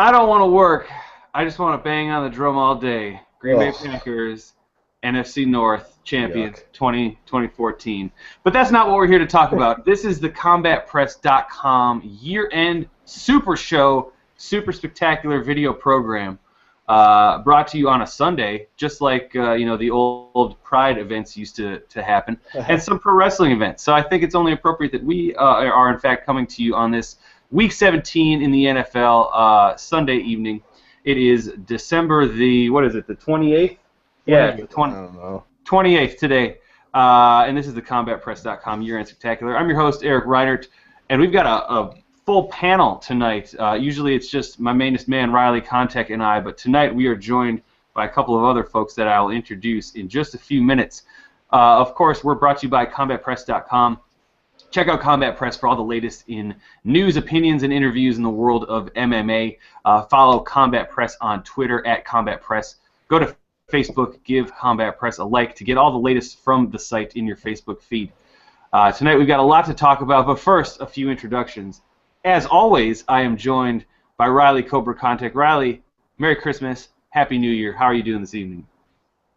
I don't want to work. I just want to bang on the drum all day. Green Bay Ugh, Packers, NFC North champions yuck. 2014. But that's not what we're here to talk about. This is the CombatPress.com year-end super show, super spectacular video program brought to you on a Sunday, just like the old Pride events used to happen, and some pro wrestling events. So I think it's only appropriate that we are in fact coming to you on this Week 17 in the NFL Sunday evening. It is December the 28th? Yeah, I don't know. 28th today. And this is the CombatPress.com year-end spectacular. I'm your host, Eric Reinert, and we've got a full panel tonight. Usually it's just my mainest man, Riley Contek, and I, but tonight we are joined by a couple of other folks that I'll introduce in just a few minutes. Of course, we're brought to you by CombatPress.com. Check out Combat Press for all the latest in news, opinions, and interviews in the world of MMA. Follow Combat Press on Twitter at Combat Press. Go to Facebook, give Combat Press a like to get all the latest from the site in your Facebook feed. Tonight we've got a lot to talk about, but first, a few introductions. As always, I am joined by Riley Cobra Contek. Riley, Merry Christmas, Happy New Year. How are you doing this evening?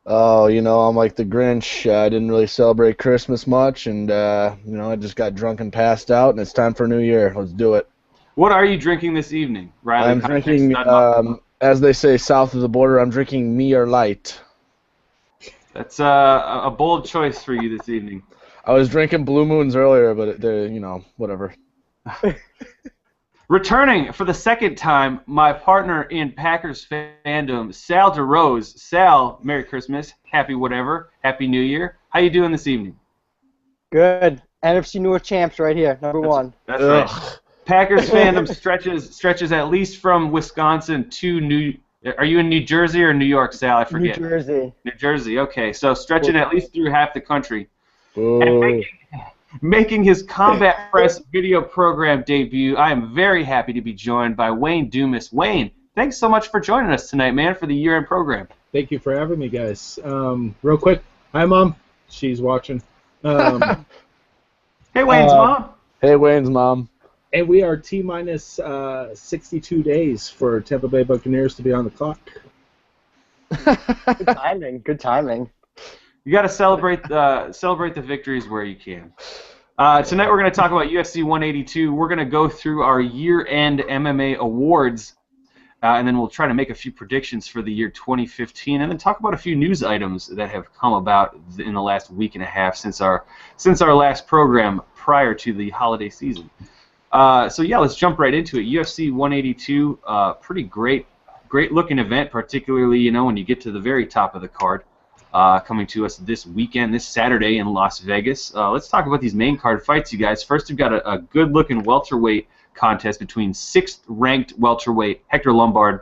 Oh, I'm like the Grinch. I didn't really celebrate Christmas much, and I just got drunk and passed out, and it's time for New Year. Let's do it. What are you drinking this evening, Riley? I'm drinking, as they say, south of the border. I'm drinking Miller Lite. That's a bold choice for you this evening. I was drinking Blue Moons earlier, but whatever. Returning for the second time, my partner in Packers fandom, Sal DeRose. Sal, Merry Christmas, Happy whatever, Happy New Year. How you doing this evening? Good. NFC North champs right here, number one. That's right. Packers fandom stretches at least from Wisconsin to New. Are you in New Jersey or New York, Sal? I forget. New Jersey. New Jersey. Okay, so stretching at least through half the country. Ooh. And making his Combat Press video program debut, I am very happy to be joined by Wayne Dumas. Wayne, thanks so much for joining us tonight, man, for the year-end program. Thank you for having me, guys. Real quick, hi, Mom. She's watching. Hey, Wayne's mom. Hey, Wayne's mom. And we are T-minus 62 days for Tampa Bay Buccaneers to be on the clock. Good timing. Good timing. You got to celebrate the victories where you can. Tonight we're going to talk about UFC 182. We're going to go through our year-end MMA Awards, and then we'll try to make a few predictions for the year 2015, and then talk about a few news items that have come about in the last week and a half since our last program prior to the holiday season. So yeah, let's jump right into it. UFC 182, pretty great looking event, particularly when you get to the very top of the card. Coming to us this weekend, this Saturday in Las Vegas. Let's talk about these main card fights, you guys. First, we've got a good-looking welterweight contest between 6th-ranked welterweight Hector Lombard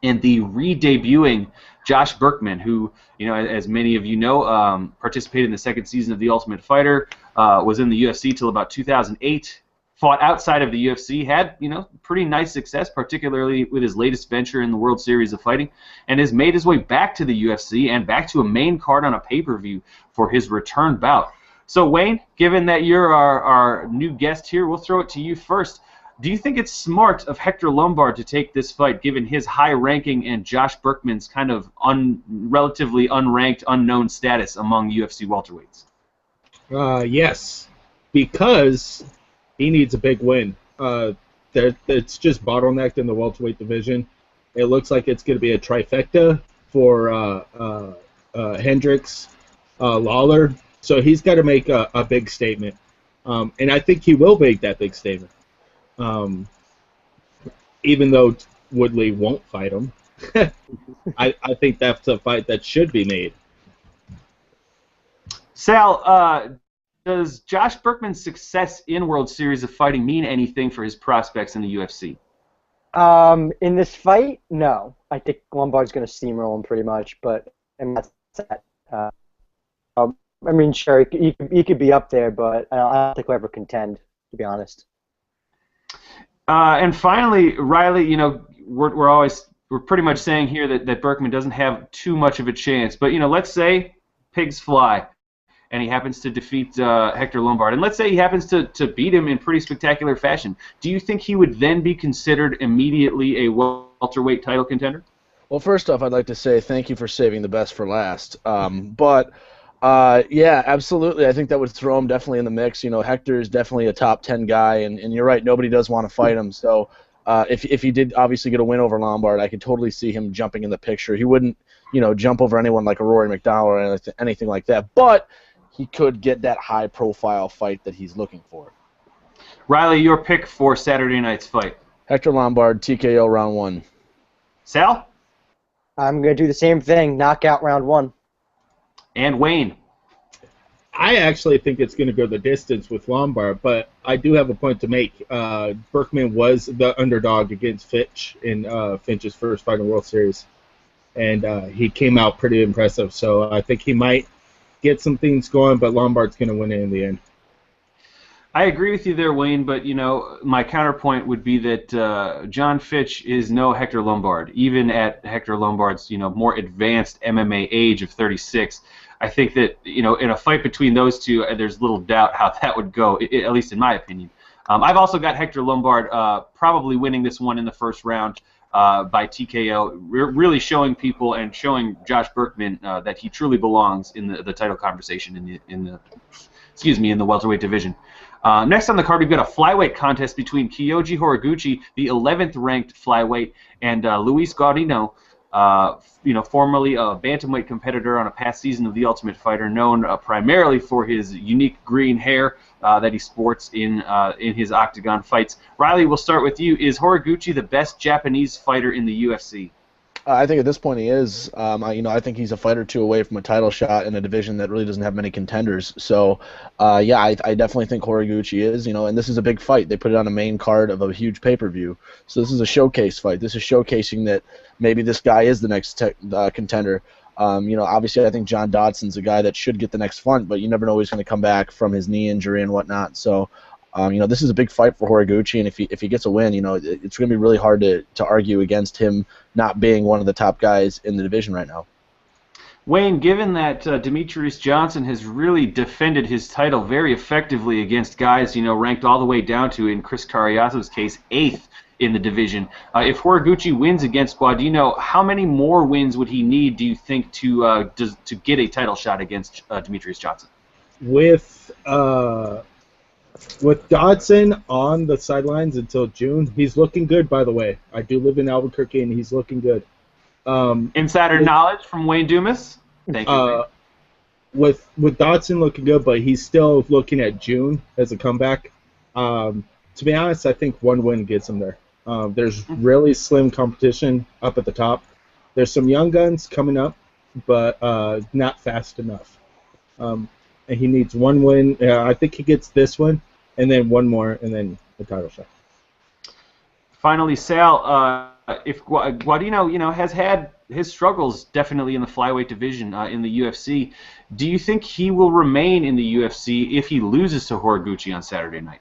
and the re-debuting Josh Burkman, who, as many of you know, participated in the second season of The Ultimate Fighter, was in the UFC till about 2008. Fought outside of the UFC, had pretty nice success, particularly with his latest venture in the World Series of Fighting, and has made his way back to the UFC and back to a main card on a pay-per-view for his return bout. So Wayne, given that you're our new guest here, we'll throw it to you first. Do you think it's smart of Hector Lombard to take this fight, given his high ranking and Josh Burkman's kind of relatively unranked, unknown status among UFC welterweights? Yes, because he needs a big win. It's just bottlenecked in the welterweight division. It looks like it's going to be a trifecta for Hendricks, Lawler. So he's got to make a big statement. And I think he will make that big statement. Even though Woodley won't fight him. I think that's a fight that should be made. Sal, does Josh Burkman's success in World Series of Fighting mean anything for his prospects in the UFC? In this fight, no. I think Lombard's going to steamroll him pretty much, but that's that. Sure, he could be up there, but I don't think he'll ever contend, to be honest. And finally, Riley, we're pretty much saying here that Burkman doesn't have too much of a chance, but let's say pigs fly, and he happens to defeat Hector Lombard, and let's say he happens to beat him in pretty spectacular fashion, do you think he would then be considered immediately a welterweight title contender? Well, first off, I'd like to say thank you for saving the best for last. Yeah, absolutely. I think that would throw him definitely in the mix. You know, Hector is definitely a top 10 guy, and you're right, nobody does want to fight him. So if he did obviously get a win over Lombard, I could totally see him jumping in the picture. He wouldn't, jump over anyone like a Rory McDonald or anything like that, but he could get that high-profile fight that he's looking for. Riley, your pick for Saturday night's fight? Hector Lombard, TKO round 1. Sal? I'm going to do the same thing, knockout round 1. And Wayne? I actually think it's going to go the distance with Lombard, but I do have a point to make. Berkman was the underdog against Fitch in Finch's first fight in the World Series, and he came out pretty impressive. So I think he might get some things going, but Lombard's going to win it in the end. I agree with you there, Wayne, but, my counterpoint would be that John Fitch is no Hector Lombard. Even at Hector Lombard's, more advanced MMA age of 36, I think that, in a fight between those two, there's little doubt how that would go, at least in my opinion. I've also got Hector Lombard probably winning this one in the first round by TKO, really showing people and showing Josh Berkman that he truly belongs in the title conversation in the welterweight division. Next on the card, we've got a flyweight contest between Kyoji Horiguchi, the 11th ranked flyweight, and Luis Gaudino, formerly a bantamweight competitor on a past season of The Ultimate Fighter, known primarily for his unique green hair that he sports in his octagon fights. Riley, we'll start with you. Is Horiguchi the best Japanese fighter in the UFC? I think at this point he is. I think he's a fight or two away from a title shot in a division that really doesn't have many contenders. So, I definitely think Horiguchi is. And this is a big fight. They put it on a main card of a huge pay-per-view. So this is a showcase fight. This is showcasing that maybe this guy is the next contender. Obviously I think John Dodson's a guy that should get the next fight, but you never know he's going to come back from his knee injury and whatnot. So. This is a big fight for Horiguchi, and if he gets a win, it's going to be really hard to argue against him not being one of the top guys in the division right now. Wayne, given that Demetrius Johnson has really defended his title very effectively against guys, ranked all the way down to, in Chris Cariaso's case, 8th in the division, if Horiguchi wins against Guadino, how many more wins would he need, do you think, to get a title shot against Demetrius Johnson? With Dodson on the sidelines until June, he's looking good, by the way. I do live in Albuquerque, and he's looking good. Insider knowledge from Wayne Dumas? Thank you. With Dodson looking good, but he's still looking at June as a comeback. To be honest, I think one win gets him there. There's really slim competition up at the top. There's some young guns coming up, but not fast enough. And he needs one win. I think he gets this one, and then one more, and then the title shot. Finally, Sal, if Guadino, has had his struggles definitely in the flyweight division in the UFC, do you think he will remain in the UFC if he loses to Horiguchi on Saturday night?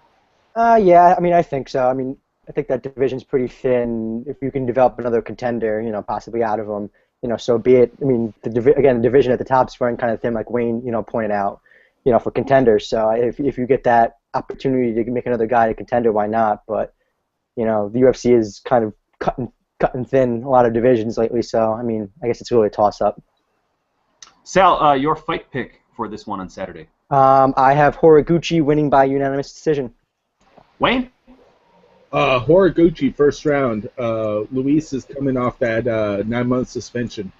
Yeah, I think so. I think that division's pretty thin. If you can develop another contender, possibly out of them, so be it. The division at the top is running kind of thin, like Wayne, pointed out, for contenders. So if you get that opportunity to make another guy a contender, why not? But, the UFC is kind of cutting thin a lot of divisions lately, so, I guess it's really a toss-up. Sal, your fight pick for this one on Saturday? I have Horiguchi winning by unanimous decision. Wayne? Horiguchi, first round. Luis is coming off that 9-month suspension,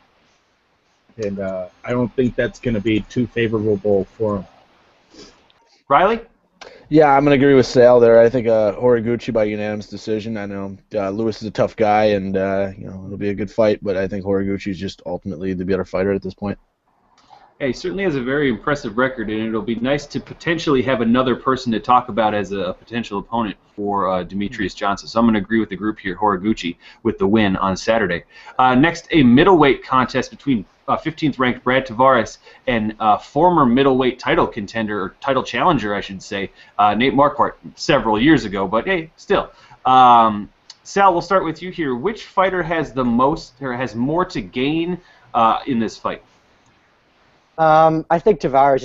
and I don't think that's going to be too favorable for him. Riley? Yeah, I'm going to agree with Sal there. I think Horiguchi by unanimous decision. I know Luis is a tough guy, and it'll be a good fight, but I think Horiguchi is just ultimately the better fighter at this point. Yeah, he certainly has a very impressive record, and it'll be nice to potentially have another person to talk about as a potential opponent for Demetrius Johnson. So I'm going to agree with the group here, Horiguchi, with the win on Saturday. Next, a middleweight contest between 15th-ranked Brad Tavares and former middleweight title contender, or title challenger, I should say, Nate Marquardt, several years ago, but hey, still. Sal, we'll start with you here. Which fighter has the most, or has more to gain in this fight? I think Tavares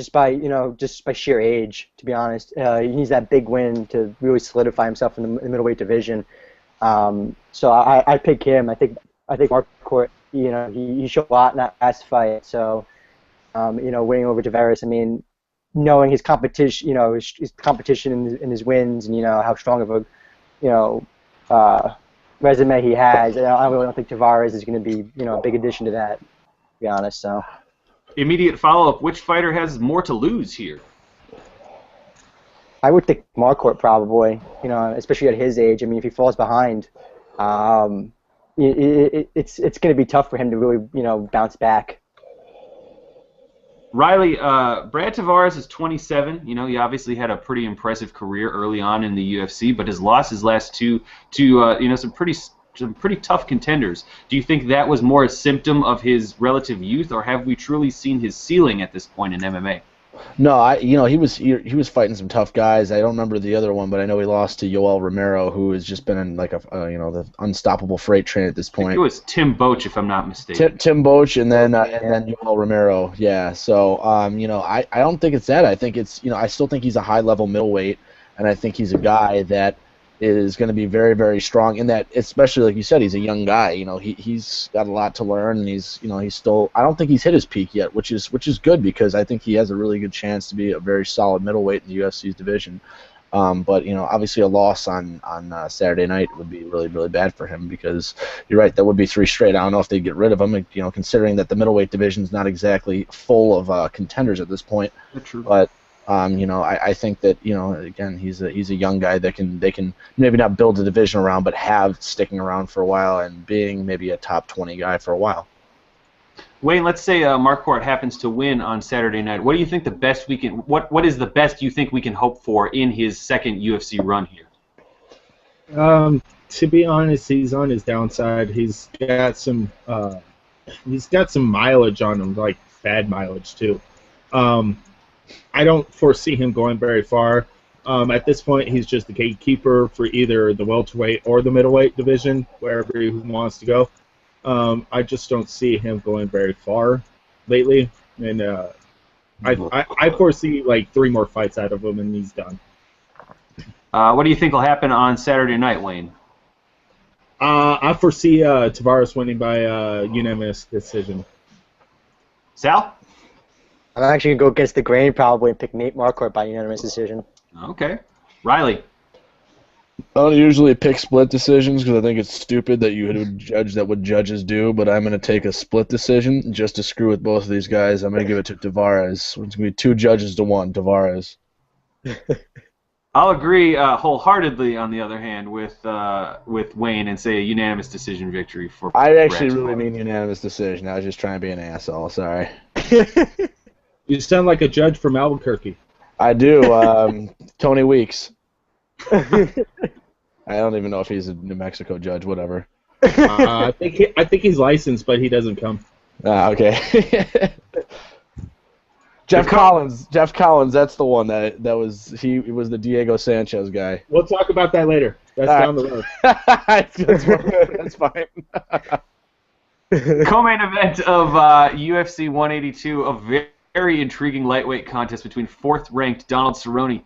just by sheer age, to be honest. He needs that big win to really solidify himself in the middleweight division. So I pick him. I think Marquardt, he showed a lot in that last fight. So winning over Tavares, I mean, knowing his competition, his competition in his wins, and how strong of a you know resume he has. I really don't think Tavares is going to be a big addition to that, to be honest. So. Immediate follow-up, which fighter has more to lose here? I would think Marquardt probably, especially at his age. I mean, if he falls behind, it's going to be tough for him to really, bounce back. Riley, Brad Tavares is 27. He obviously had a pretty impressive career early on in the UFC, but has lost his last two to some pretty tough contenders. Do you think that was more a symptom of his relative youth, or have we truly seen his ceiling at this point in MMA? No, he was fighting some tough guys. I don't remember the other one, but I know he lost to Yoel Romero, who has just been in like the unstoppable freight train at this point. I think it was Tim Boetsch, if I'm not mistaken. Tim Boetsch, and then Yoel Romero. Yeah. So I don't think it's that. I think it's I still think he's a high level middleweight, and I think he's a guy that is going to be very, very strong in that, especially like you said, he's a young guy. He's got a lot to learn, and he's still. I don't think he's hit his peak yet, which is good because I think he has a really good chance to be a very solid middleweight in the UFC's division. But obviously a loss on Saturday night would be really, really bad for him because you're right, that would be 3 straight. I don't know if they get rid of him, considering that the middleweight division is not exactly full of contenders at this point. That's true. But I think that again he's a young guy that they can maybe not build a division around, but have sticking around for a while and being maybe a top 20 guy for a while. Wayne, let's say Marquardt happens to win on Saturday night. What do you think the best we can? What is the best you think we can hope for in his second UFC run here? To be honest, he's on his downside. He's got some mileage on him, like bad mileage too. I don't foresee him going very far. At this point, he's just the gatekeeper for either the welterweight or the middleweight division, wherever he wants to go. I just don't see him going very far lately, and I foresee like 3 more fights out of him, and he's done. What do you think will happen on Saturday night, Wayne? I foresee Tavares winning by unanimous decision. Sal? I'm actually going to go against the grain probably and pick Nate Marquardt by unanimous decision. Okay. Riley? I don't usually pick split decisions because I think it's stupid that you would judge that what judges do, but I'm going to take a split decision just to screw with both of these guys. I'm going to give it to Tavares. It's going to be 2 judges to 1, Tavares. I'll agree wholeheartedly, on the other hand, with Wayne and say a unanimous decision victory for I actually really mean unanimous decision. I was just trying to be an asshole. Sorry. You sound like a judge from Albuquerque. I do. Tony Weeks. I don't even know if he's a New Mexico judge. Whatever. I think he's licensed, but he doesn't come. Okay. Jeff Collins. That's the one that was he was the Diego Sanchez guy. We'll talk about that later. That's down the road. That's fine. Co-main event of UFC 182, a very intriguing lightweight contest between 4th-ranked Donald Cerrone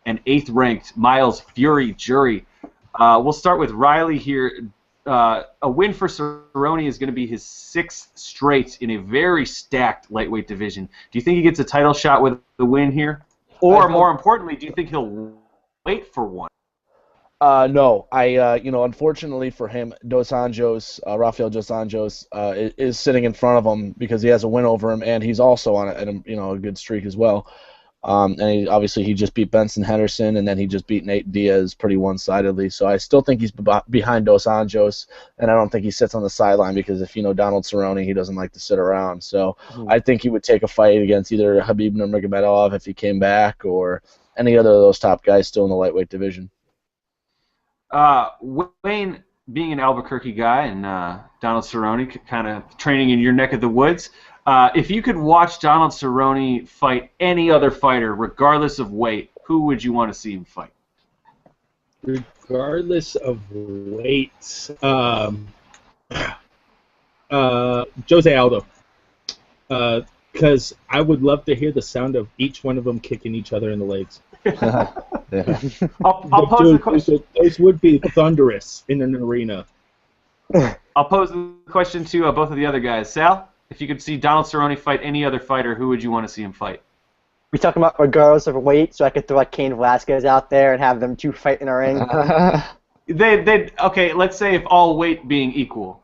and 8th-ranked Miles Fury Jury. We'll start with Riley here. A win for Cerrone is going to be his 6th straight in a very stacked lightweight division. Do you think he gets a title shot with the win here? Or, more importantly, do you think he'll wait for one? No. Unfortunately for him, Rafael Dos Anjos is sitting in front of him because he has a win over him, and he's also on a good streak as well. And he just beat Benson Henderson, and then he just beat Nate Diaz pretty one-sidedly. So I still think he's behind Dos Anjos, and I don't think he sits on the sideline because if you know Donald Cerrone, he doesn't like to sit around. So I think he would take a fight against either Khabib Nurmagomedov if he came back, or any other of those top guys still in the lightweight division. Wayne, being an Albuquerque guy, and Donald Cerrone kind of training in your neck of the woods, if you could watch Donald Cerrone fight any other fighter, regardless of weight, who would you want to see him fight? Regardless of weight, Jose Aldo. Because I would love to hear the sound of each one of them kicking each other in the legs. Yeah. I'll pose the question. Those would be thunderous in an arena. I'll pose the question to both of the other guys. Sal, if you could see Donald Cerrone fight any other fighter, who would you want to see him fight? We talking about regardless of weight, so I could throw like Cain Velasquez out there and have them two fight in a ring. Okay. Let's say if all weight being equal.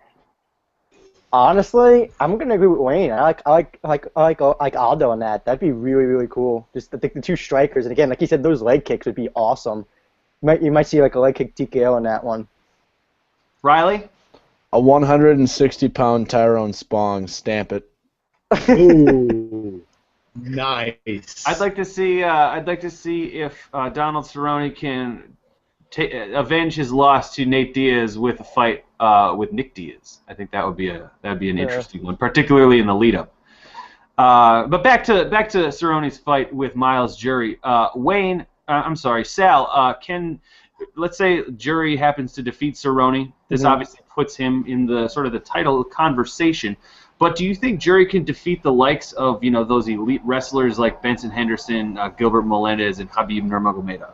Honestly, I'm gonna agree with Wayne. I like Aldo on that. That'd be really, really cool. Just the two strikers, and again, like he said, those leg kicks would be awesome. You might see like a leg kick TKO in that one. Riley? A 160-pound Tyrone Spong, stamp it. Ooh, nice. I'd like to see if Donald Cerrone can avenge his loss to Nate Diaz with a fight with Nick Diaz. I think that'd be an interesting one, particularly in the lead up. But back to Cerrone's fight with Miles Jury. Sal. Let's say Jury happens to defeat Cerrone. This obviously puts him in the sort of the title conversation. But do you think Jury can defeat the likes of those elite wrestlers like Benson Henderson, Gilbert Melendez, and Khabib Nurmagomedov?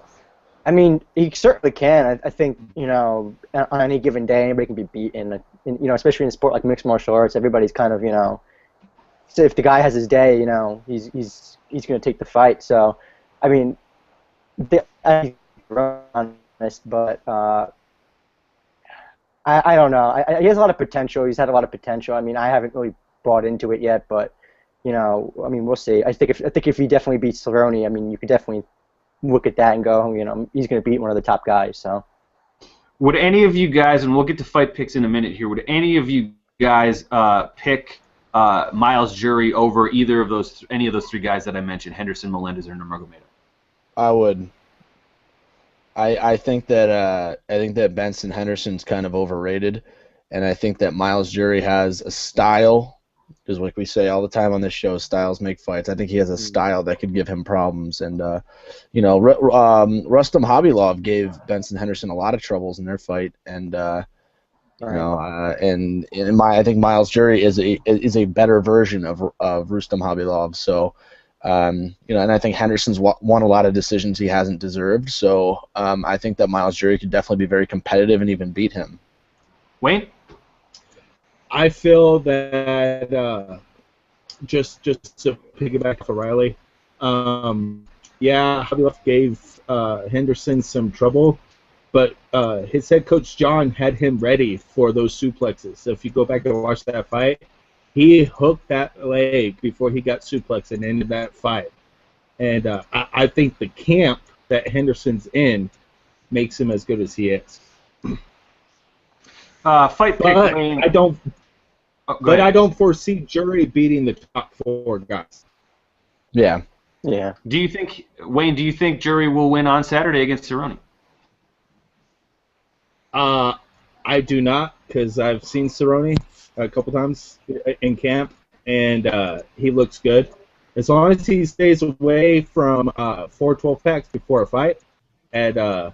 I mean, he certainly can. I think on any given day, anybody can be beaten. Especially in a sport like mixed martial arts, everybody's kind of So if the guy has his day, he's going to take the fight. So, I mean, honest, but I don't know. He has a lot of potential. He's had a lot of potential. I mean, I haven't really bought into it yet, but I mean, we'll see. I think if he definitely beats Cerrone, I mean, you could definitely look at that and go, he's going to beat one of the top guys. So, would any of you guys, and we'll get to fight picks in a minute here, would any of you guys pick Miles Jury over any of those three guys that I mentioned, Henderson, Melendez, or Nurmagomedov? I would. I think that Benson Henderson's kind of overrated, and I think that Miles Jury has a style. Because like we say all the time on this show, styles make fights. I think he has a style that could give him problems. And, Rustam Khabilov gave Benson Henderson a lot of troubles in their fight. And, I think Miles Jury is a better version of Rustam Khabilov. So, and I think Henderson's won a lot of decisions he hasn't deserved. So I think that Miles Jury could definitely be very competitive and even beat him. Wayne? I feel that just to piggyback for Riley, Khabibov gave Henderson some trouble, but his head coach John had him ready for those suplexes. So if you go back and watch that fight, he hooked that leg before he got suplexed and ended that fight. And I think the camp that Henderson's in makes him as good as he is. Fight pick, Wayne. I don't foresee Jury beating the top four guys. Yeah. Yeah. Do you think Jury will win on Saturday against Cerrone? I do not, because I've seen Cerrone a couple times in camp, and he looks good. As long as he stays away from 4 12-packs before a fight at the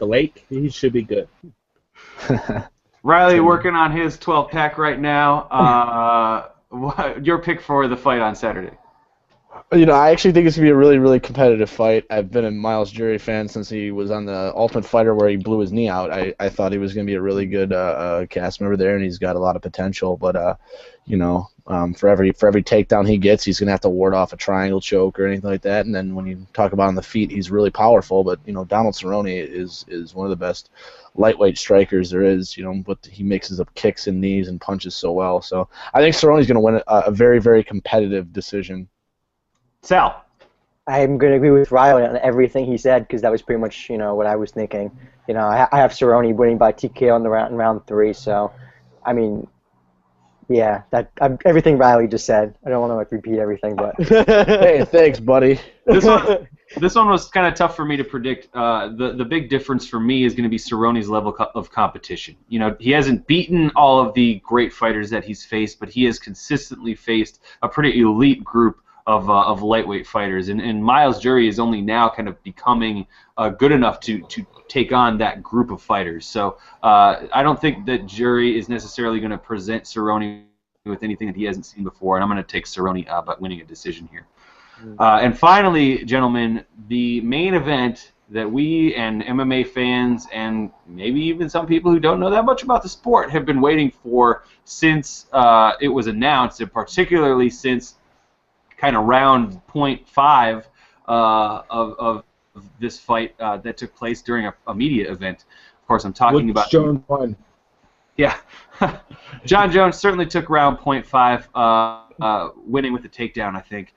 lake, he should be good. Riley working on his 12-pack right now. Your pick for the fight on Saturday? I actually think it's going to be a really, really competitive fight. I've been a Miles Jury fan since he was on the Ultimate Fighter where he blew his knee out. I thought he was going to be a really good cast member there, and he's got a lot of potential. But, for every takedown he gets, he's going to have to ward off a triangle choke or anything like that. And then when you talk about on the feet, he's really powerful. But, Donald Cerrone is one of the best lightweight strikers there is, but he mixes up kicks and knees and punches so well. So I think Cerrone's going to win a very, very competitive decision. Sal? I'm going to agree with Riley on everything he said because that was pretty much, what I was thinking. I have Cerrone winning by TKO in round 3, so, I mean, yeah, everything Riley just said. I don't want to repeat everything, but hey, thanks, buddy. This one was kind of tough for me to predict. The big difference for me is going to be Cerrone's level of competition. He hasn't beaten all of the great fighters that he's faced, but he has consistently faced a pretty elite group of lightweight fighters, and Miles Jury is only now kind of becoming good enough to take on that group of fighters. So I don't think that Jury is necessarily going to present Cerrone with anything that he hasn't seen before, and I'm going to take Cerrone but winning a decision here. And finally, gentlemen, the main event that we and MMA fans and maybe even some people who don't know that much about the sport have been waiting for since it was announced, and particularly since kind of round .5 of this fight that took place during a media event. Of course, I'm talking about Jones won. Yeah, John Jones certainly took round .5, winning with the takedown, I think.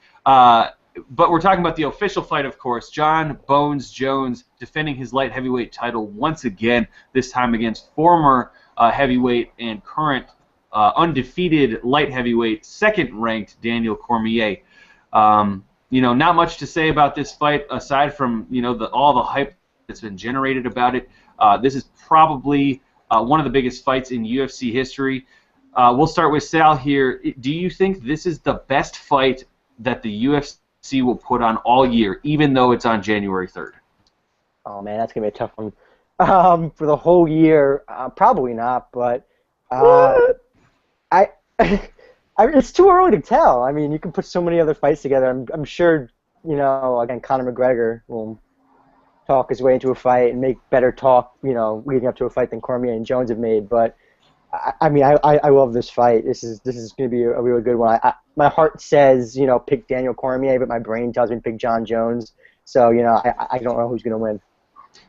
But we're talking about the official fight, of course. John Bones Jones defending his light heavyweight title once again, this time against former heavyweight and current undefeated light heavyweight, second-ranked Daniel Cormier. Not much to say about this fight aside from all the hype that's been generated about it. This is probably one of the biggest fights in UFC history. We'll start with Sal here. Do you think this is the best fight that the UFC will put on all year, even though it's on January 3rd? Oh man, that's gonna be a tough one. For the whole year, probably not. But it's too early to tell. I mean, you can put so many other fights together. I'm sure, again, Conor McGregor will talk his way into a fight and make better talk, leading up to a fight than Cormier and Jones have made. But I love this fight. This is going to be a really good one. My heart says, pick Daniel Cormier, but my brain tells me to pick John Jones. So, I don't know who's going to win.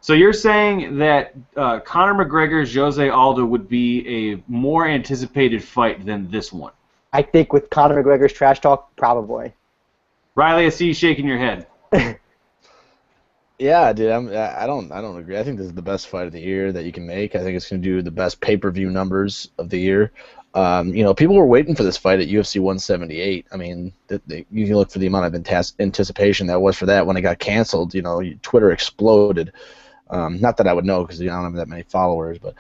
So you're saying that Conor McGregor's Jose Aldo would be a more anticipated fight than this one? I think with Conor McGregor's trash talk, probably. Riley, I see you shaking your head. Yeah, dude, I don't agree. I think this is the best fight of the year that you can make. I think it's going to do the best pay-per-view numbers of the year. People were waiting for this fight at UFC 178. I mean, you can look for the amount of anticipation that was for that when it got canceled. Twitter exploded. Not that I would know because I don't have that many followers, but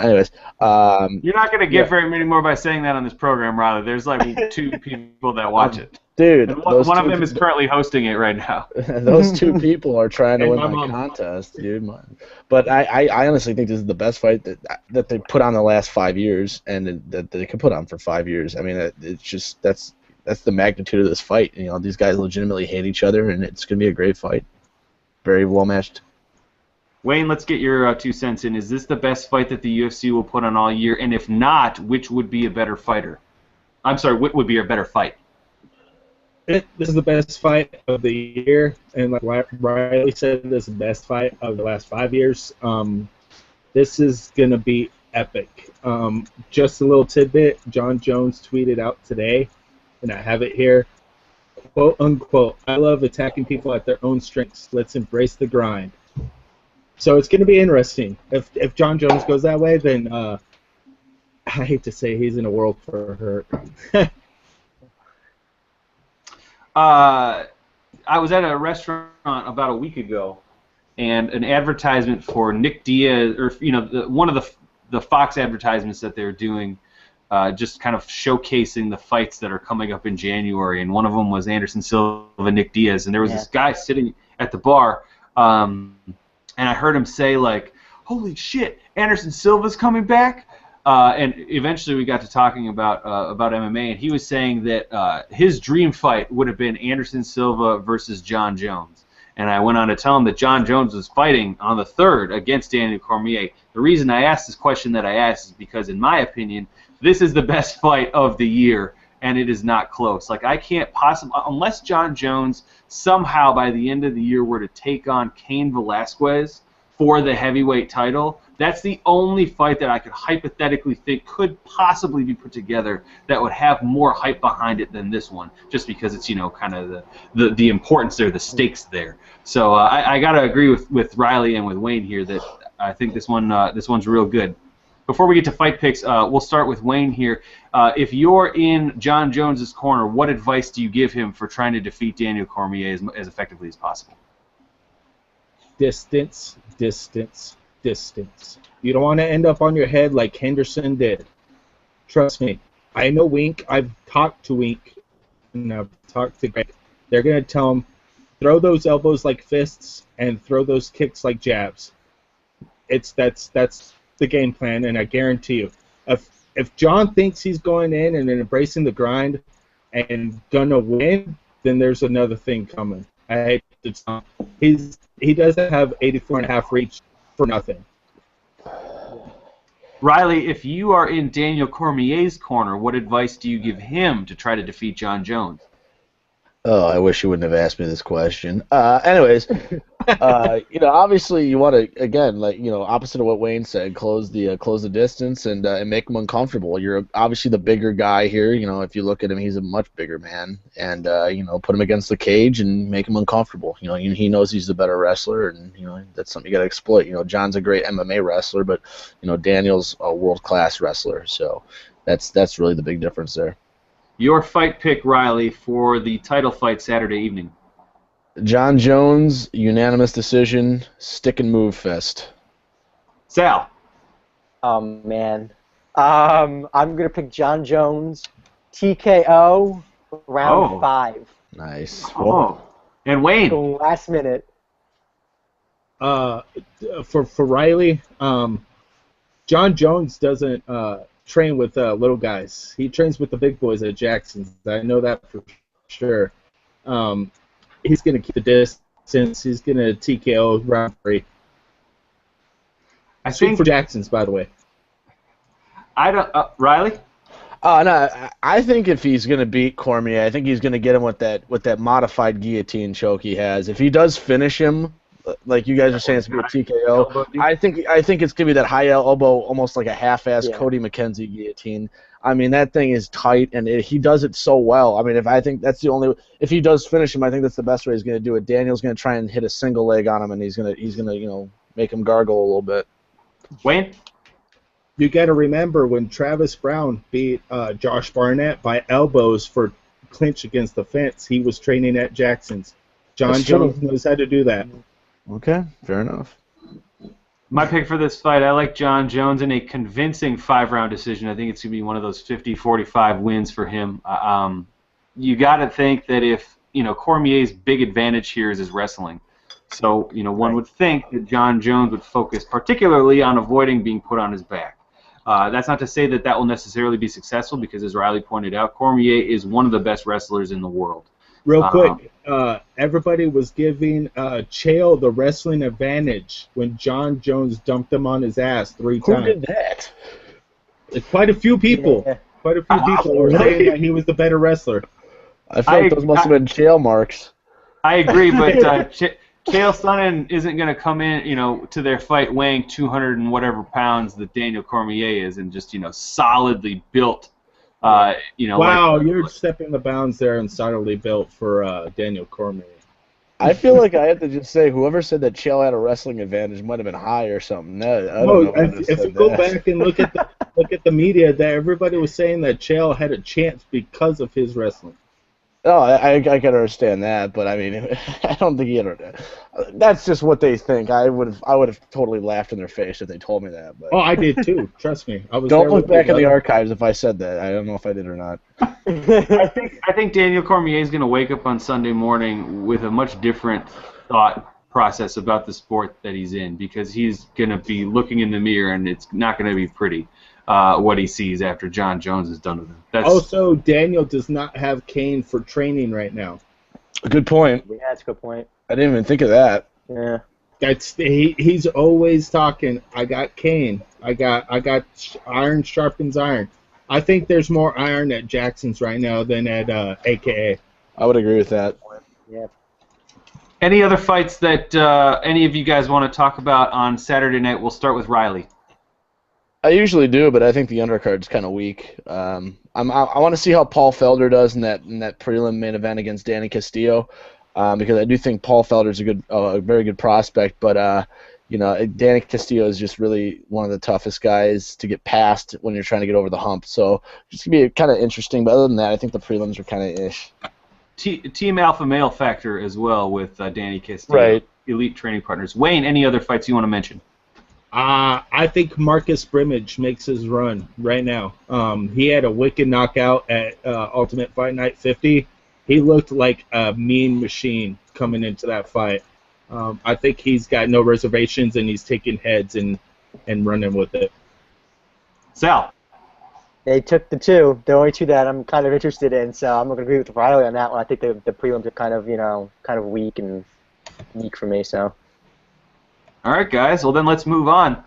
anyways. You're not going to get very many more by saying that on this program, Riley. There's like 2 people that watch it. Dude, and one of them is currently hosting it right now. Those 2 people are trying to win my contest, dude. But I honestly think this is the best fight that they put on the last 5 years, and that they could put on for 5 years. I mean, it's just that's the magnitude of this fight. These guys legitimately hate each other, and it's going to be a great fight. Very well matched. Wayne, let's get your 2 cents in. Is this the best fight that the UFC will put on all year? And if not, which would be a better fighter? I'm sorry, what would be a better fight? This is the best fight of the year, and like Riley said, this is the best fight of the last 5 years. This is going to be epic. Just a little tidbit, John Jones tweeted out today, and I have it here, quote unquote, "I love attacking people at their own strengths. Let's embrace the grind." So it's going to be interesting. If John Jones goes that way, then I hate to say he's in a world for hurt. I was at a restaurant about a week ago, and an advertisement for Nick Diaz, or one of the Fox advertisements that they're doing, just kind of showcasing the fights that are coming up in January, and one of them was Anderson Silva, Nick Diaz, and there was this guy sitting at the bar, and I heard him say, like, "Holy shit, Anderson Silva's coming back!" And eventually we got to talking about MMA, and he was saying that his dream fight would have been Anderson Silva versus John Jones. And I went on to tell him that John Jones was fighting on the 3rd against Daniel Cormier. The reason I asked this question that I asked is because, in my opinion, this is the best fight of the year, and it is not close. Like, I can't possibly, unless John Jones somehow by the end of the year were to take on Cain Velasquez for the heavyweight title, that's the only fight that I could hypothetically think could possibly be put together that would have more hype behind it than this one, just because it's, kind of the importance there, the stakes there. So I got to agree with Riley and with Wayne here that I think this one's real good. Before we get to fight picks, we'll start with Wayne here. If you're in John Jones's corner, what advice do you give him for trying to defeat Daniel Cormier as effectively as possible? Distance, distance, distance. You don't want to end up on your head like Henderson did. Trust me. I know Wink. I've talked to Wink, and I've talked to Greg. They're going to tell him, throw those elbows like fists and throw those kicks like jabs. That's the game plan, and I guarantee you, if John thinks he's going in and embracing the grind and gonna win, then there's another thing coming. I hate to tell him. He doesn't have 84.5 reach for nothing. Riley, if you are in Daniel Cormier's corner, what advice do you give him to try to defeat John Jones? Oh, I wish you wouldn't have asked me this question. Anyways, obviously you want to, again, opposite of what Wayne said, close the distance and make him uncomfortable. You're obviously the bigger guy here. If you look at him, he's a much bigger man, and put him against the cage and make him uncomfortable. He knows he's the better wrestler, and that's something you got to exploit. John's a great MMA wrestler, but Daniel's a world-class wrestler, so that's really the big difference there. Your fight pick, Riley, for the title fight Saturday evening. John Jones, unanimous decision, stick and move fest. Sal. Oh, man. I'm going to pick John Jones, TKO, round 5. Nice. Oh. And Wayne. Last minute. For Riley, John Jones doesn't train with little guys. He trains with the big boys at Jackson's. I know that for sure. He's going to keep the distance. He's going to TKO round 3. I think for Jackson's, by the way. I don't. Riley. No, I think if he's going to beat Cormier, I think he's going to get him with that modified guillotine choke he has. If he does finish him, like you guys are saying, it's going to be a TKO. I think it's going to be that high elbow, almost like a half-ass Cody McKenzie guillotine. I mean, that thing is tight, and he does it so well. I mean, if he does finish him, I think that's the best way he's going to do it. Daniel's going to try and hit a single leg on him, and he's going to make him gargle a little bit. Wayne? You got to remember when Travis Brown beat Josh Barnett by elbows for clinch against the fence, he was training at Jackson's. John Jones knows how to do that. Okay, fair enough. My pick for this fight, I like John Jones in a convincing 5-round decision. I think it's going to be one of those 50-45 wins for him. You got to think that if, Cormier's big advantage here is his wrestling. So, one would think that John Jones would focus particularly on avoiding being put on his back. That's not to say that will necessarily be successful because, as Riley pointed out, Cormier is one of the best wrestlers in the world. Real quick, everybody was giving Chael the wrestling advantage when John Jones dumped him on his ass 3 times. Who did that? Quite a few people. Yeah. Quite a few people were saying that he was the better wrestler. I feel like those must have been Chael marks. I agree, but Chael Sonnen isn't going to come in, to their fight weighing 200 and whatever pounds that Daniel Cormier is, and just, solidly built. Wow, you're stepping the bounds there and solidly built for Daniel Cormier. I feel like I have to just say whoever said that Chael had a wrestling advantage might have been high or something. No, if you go back and look at the media, that everybody was saying that Chael had a chance because of his wrestling. Oh, I can understand that, but I mean, I don't think he had. That's just what they think. I would have totally laughed in their face if they told me that. But. Oh, I did too. Trust me. Don't look back in the archives if I said that. I don't know if I did or not. I think Daniel Cormier is going to wake up on Sunday morning with a much different thought process about the sport that he's in, because he's going to be looking in the mirror and it's not going to be pretty. What he sees after John Jones is done with him. Also, Daniel does not have Kane for training right now. Good point. Yeah, that's a good point. I didn't even think of that. Yeah. He's always talking. I got Kane. I got iron sharpens iron. I think there's more iron at Jackson's right now than at AKA. I would agree with that. Yeah. Any other fights that any of you guys want to talk about on Saturday night? We'll start with Riley. I usually do, but I think the undercard's kind of weak. I want to see how Paul Felder does in that prelim main event against Danny Castillo, because I do think Paul Felder's a very good prospect, but Danny Castillo is just really one of the toughest guys to get past when you're trying to get over the hump. So it's gonna be kind of interesting. But other than that, I think the prelims are kind of ish. Team alpha male factor as well with Danny Castillo. Right. Elite training partners. Wayne, any other fights you want to mention? I think Marcus Brimage makes his run right now. He had a wicked knockout at Ultimate Fight Night 50. He looked like a mean machine coming into that fight. I think he's got no reservations, and he's taking heads and running with it. Sal. They took the two, the only two that I'm kind of interested in. So I'm going to agree with Riley on that one. I think the prelims are kind of kind of weak and weak for me. So. All right, guys. Well, then let's move on.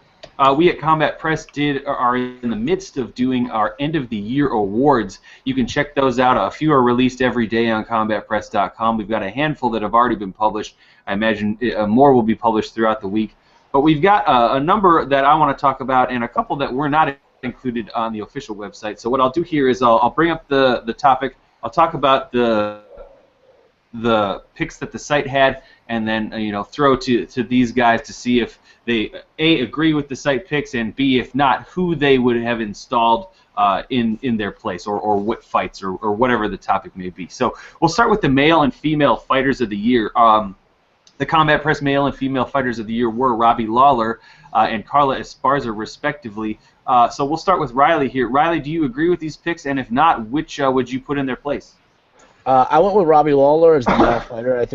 We at Combat Press are in the midst of doing our end of the year awards. You can check those out. A few are released every day on combatpress.com. We've got a handful that have already been published. I imagine more will be published throughout the week. But we've got a number that I want to talk about and a couple that were not included on the official website. So what I'll do here is I'll bring up the topic. I'll talk about the picks that the site had, and then throw to these guys to see if they A, agree with the site picks, and B, if not, who they would have installed in their place, or what fights, or whatever the topic may be. So we'll start with the male and female fighters of the year. The Combat Press male and female fighters of the year were Robbie Lawler and Carla Esparza, respectively. So we'll start with Riley here. Riley, do you agree with these picks? And if not, which would you put in their place? I went with Robbie Lawler as the male fighter. I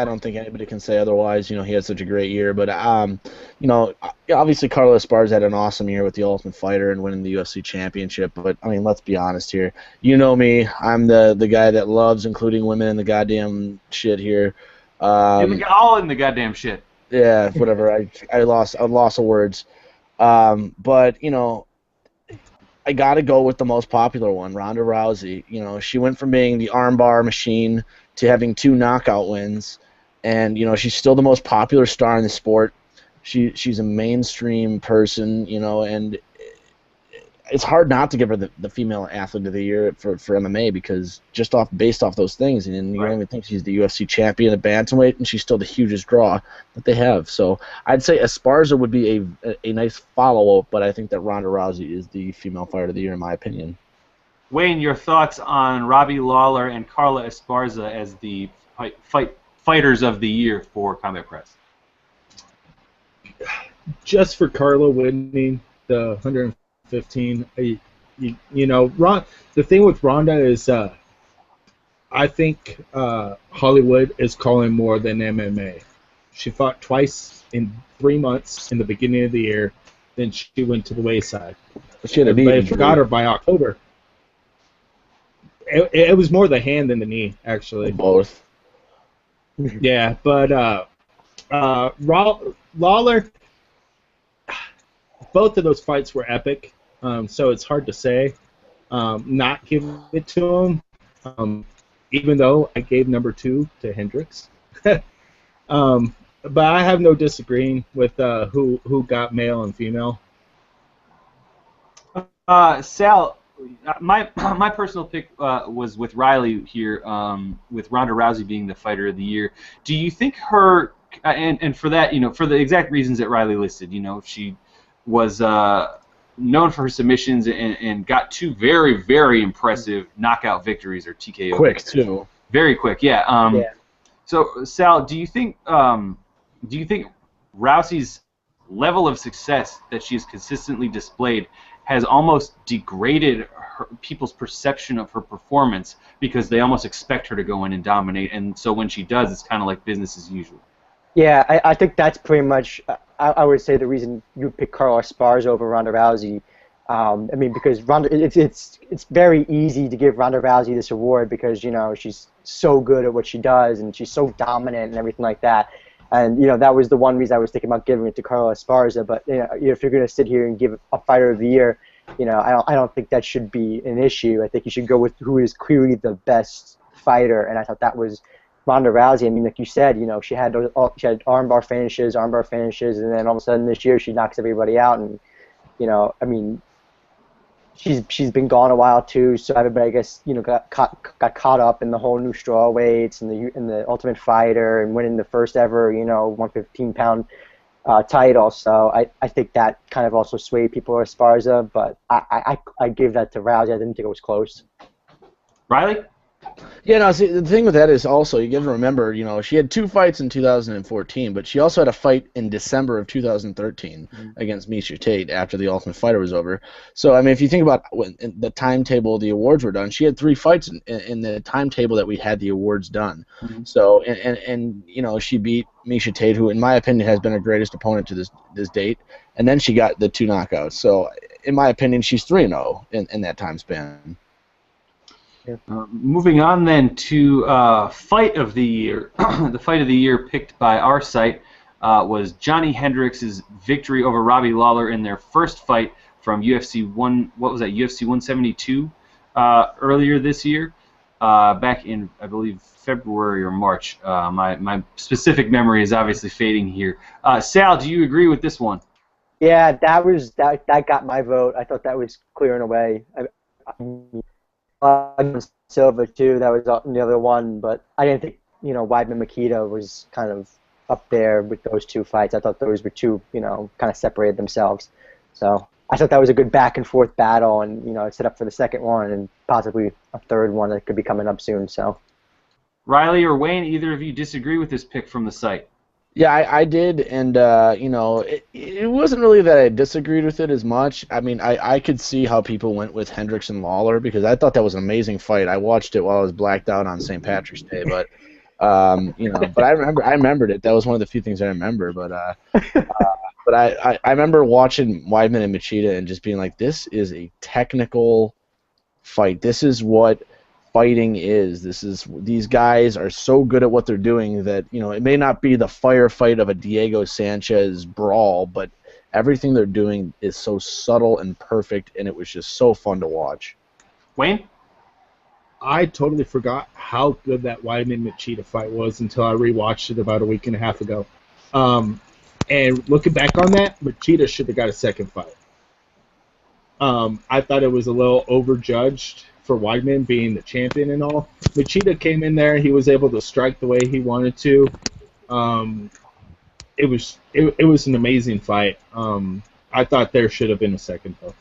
don't think anybody can say otherwise. He had such a great year. But obviously Carla Esparza had an awesome year with the Ultimate Fighter and winning the UFC championship. But I mean, let's be honest here. You know me. I'm the guy that loves including women in the goddamn shit here. All in the goddamn shit. Yeah, whatever. I lost of words. But I got to go with the most popular one, Ronda Rousey. She went from being the armbar machine to having 2 knockout wins, and she's still the most popular star in the sport. She's a mainstream person, and it's hard not to give her the female athlete of the year for MMA, because based off those things, and you don't even think she's the UFC champion at bantamweight, and she's still the hugest draw that they have. So I'd say Esparza would be a nice follow-up, but I think that Ronda Rousey is the female fighter of the year in my opinion. Wayne, your thoughts on Robbie Lawler and Carla Esparza as the fighters of the year for Combat Press? Just for Carla winning the 115. The thing with Ronda is, I think Hollywood is calling more than MMA. She fought twice in 3 months in the beginning of the year, then she went to the wayside. They forgot her by October. It was more the hand than the knee, actually. Both. Yeah, but Lawler, both of those fights were epic. So it's hard to say not give it to him, even though I gave number 2 to Hendricks. But I have no disagreeing with who got male and female. Sal, my personal pick was with Riley here, with Ronda Rousey being the fighter of the year. Do you think her, and for that, for the exact reasons that Riley listed, she was known for her submissions and got 2 very, very impressive knockout victories, or TKO. Quick too. Very quick, yeah. Yeah. So Sal, do you think Rousey's level of success that she's consistently displayed has almost degraded people's perception of her performance, because they almost expect her to go in and dominate, and so when she does, it's kind of like business as usual? Yeah, I think that's pretty much, I would say, the reason you pick Carla Esparza over Ronda Rousey. Because Ronda, it's very easy to give Ronda Rousey this award because she's so good at what she does and she's so dominant and everything like that. And that was the one reason I was thinking about giving it to Carla Esparza. But if you're going to sit here and give a fighter of the year, I don't think that should be an issue. I think you should go with who is clearly the best fighter, and I thought that was Ronda Rousey. I mean, like you said, she had armbar finishes, and then all of a sudden this year she knocks everybody out, and she's been gone a while too, so everybody, I guess, got caught up in the whole new strawweights and the Ultimate Fighter and winning the first ever 115-pound title. So I think that kind of also swayed people to Esparza, but I gave that to Rousey. I didn't think it was close. Riley? Yeah, no, see, the thing with that is also, you have to remember, you know, she had 2 fights in 2014, but she also had a fight in December of 2013 against Misha Tate after the Ultimate Fighter was over. So, I mean, if you think about when in the timetable the awards were done, she had 3 fights in the timetable that we had the awards done. Mm-hmm. So, and you know, she beat Misha Tate, who, in my opinion, has been her greatest opponent to this date, and then she got the 2 knockouts. So, in my opinion, she's 3-0 in that time span. Moving on then to fight of the year. The fight of the year picked by our site was Johnny Hendricks' victory over Robbie Lawler in their first fight from UFC UFC 172 earlier this year, back in, I believe, February or March. My specific memory is obviously fading here. Sal, do you agree with this one? Yeah, that got my vote. I thought that was clear and away. Silva too. That was the other one, but I didn't think Weidman Makita was kind of up there with those 2 fights. I thought those were 2 kind of separated themselves. So I thought that was a good back and forth battle, and it set up for the second one and possibly a third one that could be coming up soon. So Riley or Wayne, either of you disagree with this pick from the site? Yeah, I did, and it wasn't really that I disagreed with it as much. I mean, I could see how people went with Hendricks and Lawler because I thought that was an amazing fight. I watched it while I was blacked out on St. Patrick's Day, but but I remembered it. That was one of the few things I remember. But I remember watching Weidman and Machida and just being like, this is a technical fight. This is what fighting is. These guys are so good at what they're doing that it may not be the firefight of a Diego Sanchez brawl, but everything they're doing is so subtle and perfect, and it was just so fun to watch. Wayne? I totally forgot how good that Weidman Machida fight was until I rewatched it about a week and a half ago. And looking back on that, Machida should have got a second fight. I thought it was a little overjudged for Weidman being the champion and all. Machida came in there. He was able to strike the way he wanted to. It was an amazing fight. I thought there should have been a second though.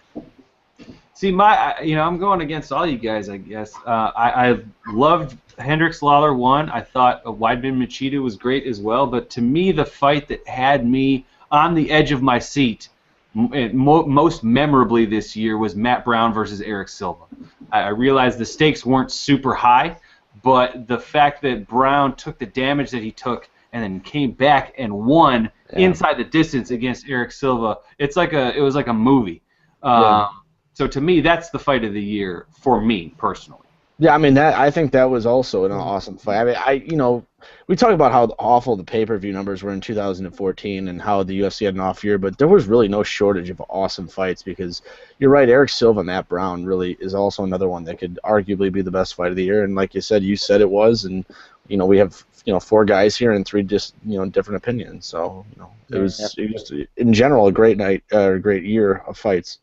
See, I'm going against all you guys, I guess. I loved Hendricks Lawler 1. I thought Weidman Machida was great as well. But to me, the fight that had me on the edge of my seat most memorably this year was Matt Brown versus Eric Silva. I realized the stakes weren't super high, but the fact that Brown took the damage that he took and then came back and won inside the distance against Eric Silva, it was like a movie. So to me, that's the fight of the year for me personally. Yeah, I mean I think that was also an awesome fight. I mean, we talk about how awful the pay-per-view numbers were in 2014 and how the UFC had an off year, but there was really no shortage of awesome fights because you're right, Eric Silva, Matt Brown really is also another one that could arguably be the best fight of the year. And like you said it was, and we have 4 guys here and 3 just different opinions. So it was in general a great night, great year of fights.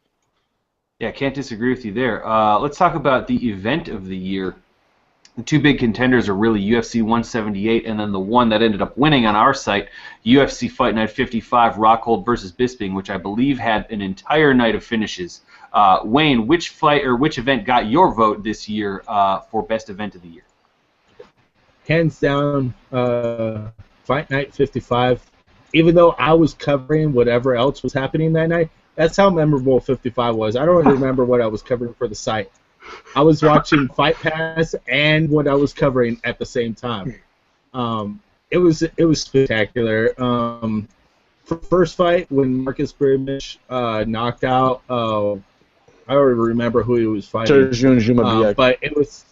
Yeah, can't disagree with you there. Let's talk about the event of the year. The 2 big contenders are really UFC 178 and then the one that ended up winning on our site, UFC Fight Night 55, Rockhold versus Bisping, which I believe had an entire night of finishes. Wayne, which event got your vote this year for best event of the year? Hands down, Fight Night 55. Even though I was covering whatever else was happening that night, that's how memorable 55 was. I don't remember what I was covering for the site. I was watching Fight Pass and what I was covering at the same time. It was spectacular. For first fight, when Marcus Brimich knocked out, I don't even remember who he was fighting. But it was,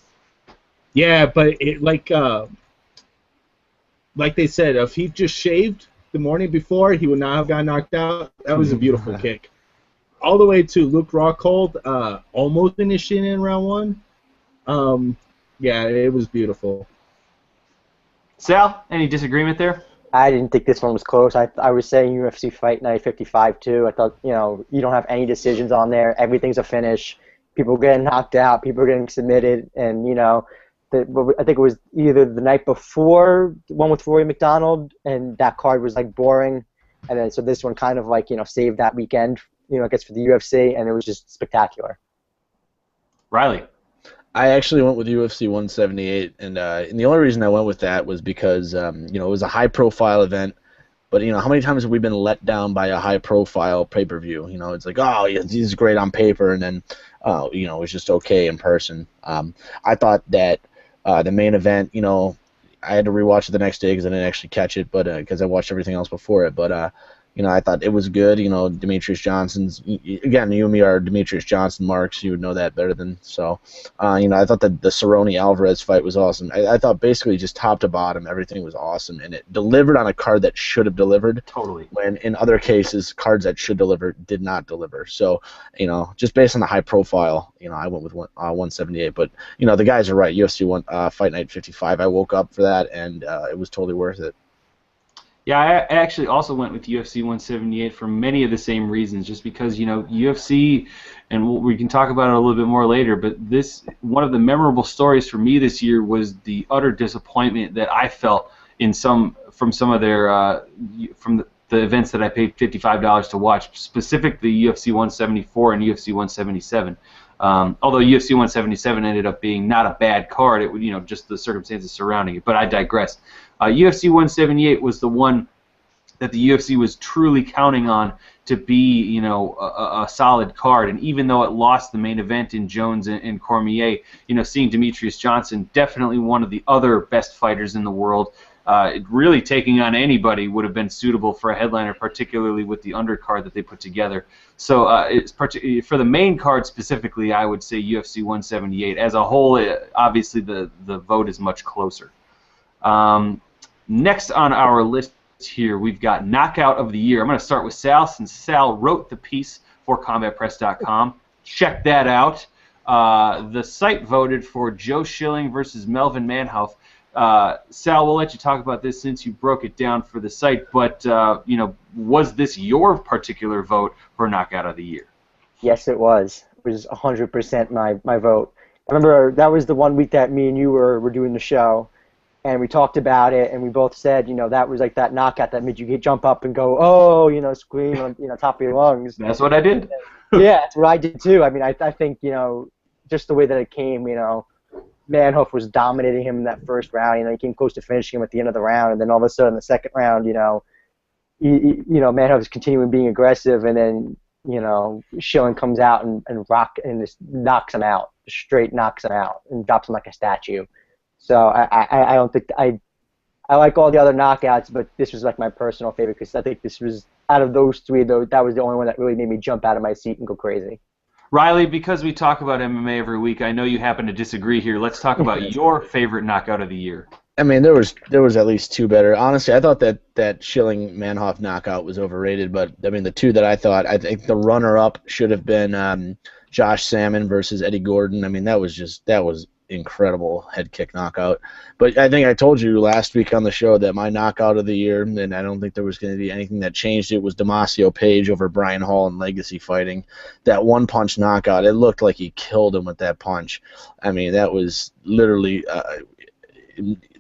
but it like they said, if he just shaved the morning before, he would not have gotten knocked out. That was a beautiful kick. All the way to Luke Rockhold, almost finishing in round 1. It was beautiful. Sal, any disagreement there? I didn't think this one was close. I was saying UFC Fight Night 55 too. I thought you don't have any decisions on there. Everything's a finish. People getting knocked out. People are getting submitted, and I think it was either the night before the one with Rory McDonald, and that card was boring, and then so this one kind of saved that weekend. I guess for the UFC, and it was just spectacular. Riley. I actually went with UFC 178, and the only reason I went with that was because it was a high-profile event. But how many times have we been let down by a high-profile pay-per-view? It's like, oh, yeah, he's great on paper, and then, it's just okay in person. I thought that the main event, I had to rewatch it the next day because I didn't actually catch it, but because I watched everything else before it. But I thought it was good. Demetrius Johnson's, again, you and me are Demetrius Johnson marks. You would know that better than so. I thought that the Cerrone Alvarez fight was awesome. I thought basically just top to bottom everything was awesome, and it delivered on a card that should have delivered. Totally. When in other cases, cards that should deliver did not deliver. So just based on the high profile, I went with 178. But the guys are right. UFC Fight Night 55. I woke up for that, and it was totally worth it. Yeah, I actually also went with UFC 178 for many of the same reasons, just because, UFC, and we can talk about it a little bit more later, but one of the memorable stories for me this year was the utter disappointment that I felt from some of their, from the events that I paid $55 to watch, specifically UFC 174 and UFC 177. Although UFC 177 ended up being not a bad card, it just the circumstances surrounding it. But I digress. UFC 178 was the one that the UFC was truly counting on to be, a solid card. And even though it lost the main event in Jones and Cormier, seeing Demetrius Johnson, definitely one of the other best fighters in the world, really taking on anybody would have been suitable for a headliner, particularly with the undercard that they put together. So for the main card specifically, I would say UFC 178. As a whole, obviously the vote is much closer. Next on our list here, we've got Knockout of the Year. I'm going to start with Sal, since Sal wrote the piece for CombatPress.com. Check that out. The site voted for Joe Schilling versus Melvin Manhoef. Sal, we'll let you talk about this since you broke it down for the site, but was this your particular vote for Knockout of the Year? Yes, it was. It was 100% my vote. I remember that was the one week that me and you were doing the show, and we talked about it, and we both said, that was like that knockout that made you jump up and go, oh, scream on, top of your lungs. That's what I did. Yeah, that's what I did too. I mean, I think, just the way that it came, Manhoef was dominating him in that first round. He came close to finishing him at the end of the round, and then all of a sudden, the second round, Manhoef is continuing being aggressive, and then, Schilling comes out and just knocks him out, straight knocks him out, and drops him like a statue. So I don't think I like all the other knockouts, but this was like my personal favorite because I think this was out of those three, though, that was the only one that really made me jump out of my seat and go crazy. Riley, because we talk about MMA every week, I know you happen to disagree here. Let's talk about your favorite knockout of the year. I mean, there was at least two better. Honestly, I thought that Schilling Manhoef knockout was overrated, but I mean the two that I think the runner-up should have been Josh Salmon versus Eddie Gordon. I mean that was incredible head kick knockout. But I think I told you last week on the show that my knockout of the year, and I don't think there was going to be anything that changed it, was Damasio Page over Brian Hall in Legacy Fighting. That one-punch knockout, it looked like he killed him with that punch. I mean, that was literally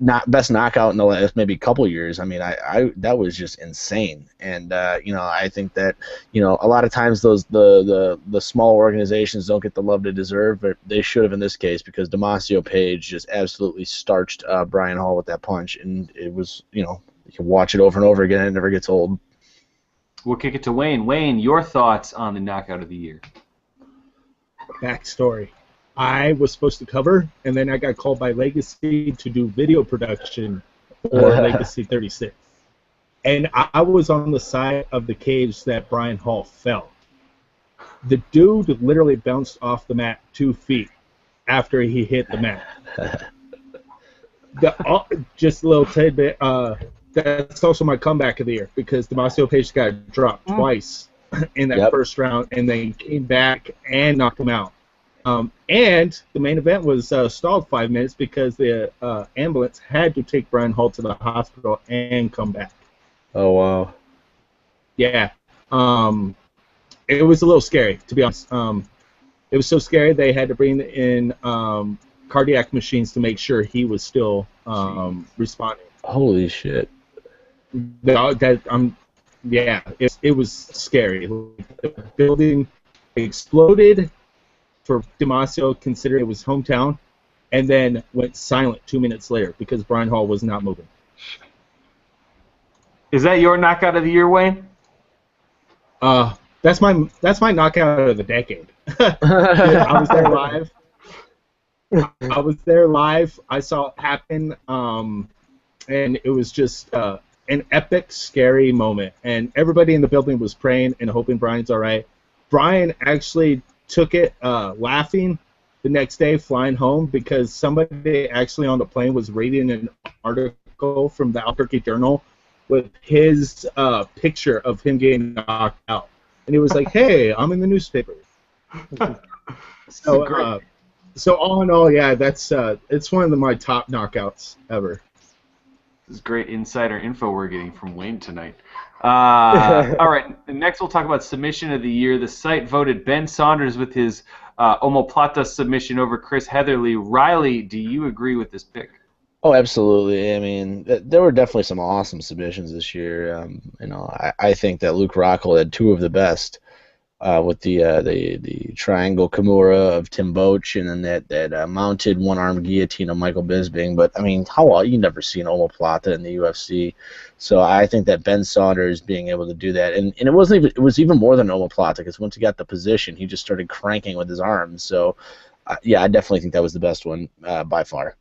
not best knockout in the last maybe couple years. I mean, I that was just insane. And I think that a lot of times the small organizations don't get the love they deserve, but they should have in this case, because Damasio Page just absolutely starched Brian Hall with that punch, and it was you can watch it over and over again. It never gets old. We'll kick it to Wayne. Wayne, your thoughts on the knockout of the year? Backstory. I was supposed to cover, and then I got called by Legacy to do video production for Legacy 36. And I was on the side of the cage that Brian Hall fell. The dude literally bounced off the mat 2 feet after he hit the mat. Just a little tidbit, that's also my comeback of the year, because Damasio Page got dropped twice in that first round, and then came back and knocked him out. And the main event was stalled 5 minutes because the ambulance had to take Brian Hall to the hospital and come back. Oh, wow. Yeah. It was a little scary, to be honest. It was so scary they had to bring in cardiac machines to make sure he was still responding. Holy shit. It was scary. The building exploded. For Damasio, considering it was hometown, and then went silent 2 minutes later because Brian Hall was not moving. Is that your knockout of the year, Wayne? That's my knockout of the decade. I was there live. I saw it happen, and it was just an epic, scary moment. And everybody in the building was praying and hoping Brian's all right. Brian actually took it laughing the next day flying home because somebody actually on the plane was reading an article from the Albuquerque Journal with his picture of him getting knocked out. And he was like, hey, I'm in the newspaper. So all in all, yeah, that's it's one of my top knockouts ever. This is great insider info we're getting from Wayne tonight. All right, next we'll talk about submission of the year. The site voted Ben Saunders with his omoplata submission over Chris Heatherly. Riley, do you agree with this pick? Oh, absolutely. I mean, there were definitely some awesome submissions this year. I think that Luke Rockhold had two of the best with the triangle Kimura of Tim Boetsch and then that mounted one-arm guillotine of Michael Bisping. But, I mean, you never see an omoplata in the UFC. So I think that Ben Saunders being able to do that, and it was even more than an omoplata because once he got the position, he just started cranking with his arms. So, yeah, I definitely think that was the best one by far.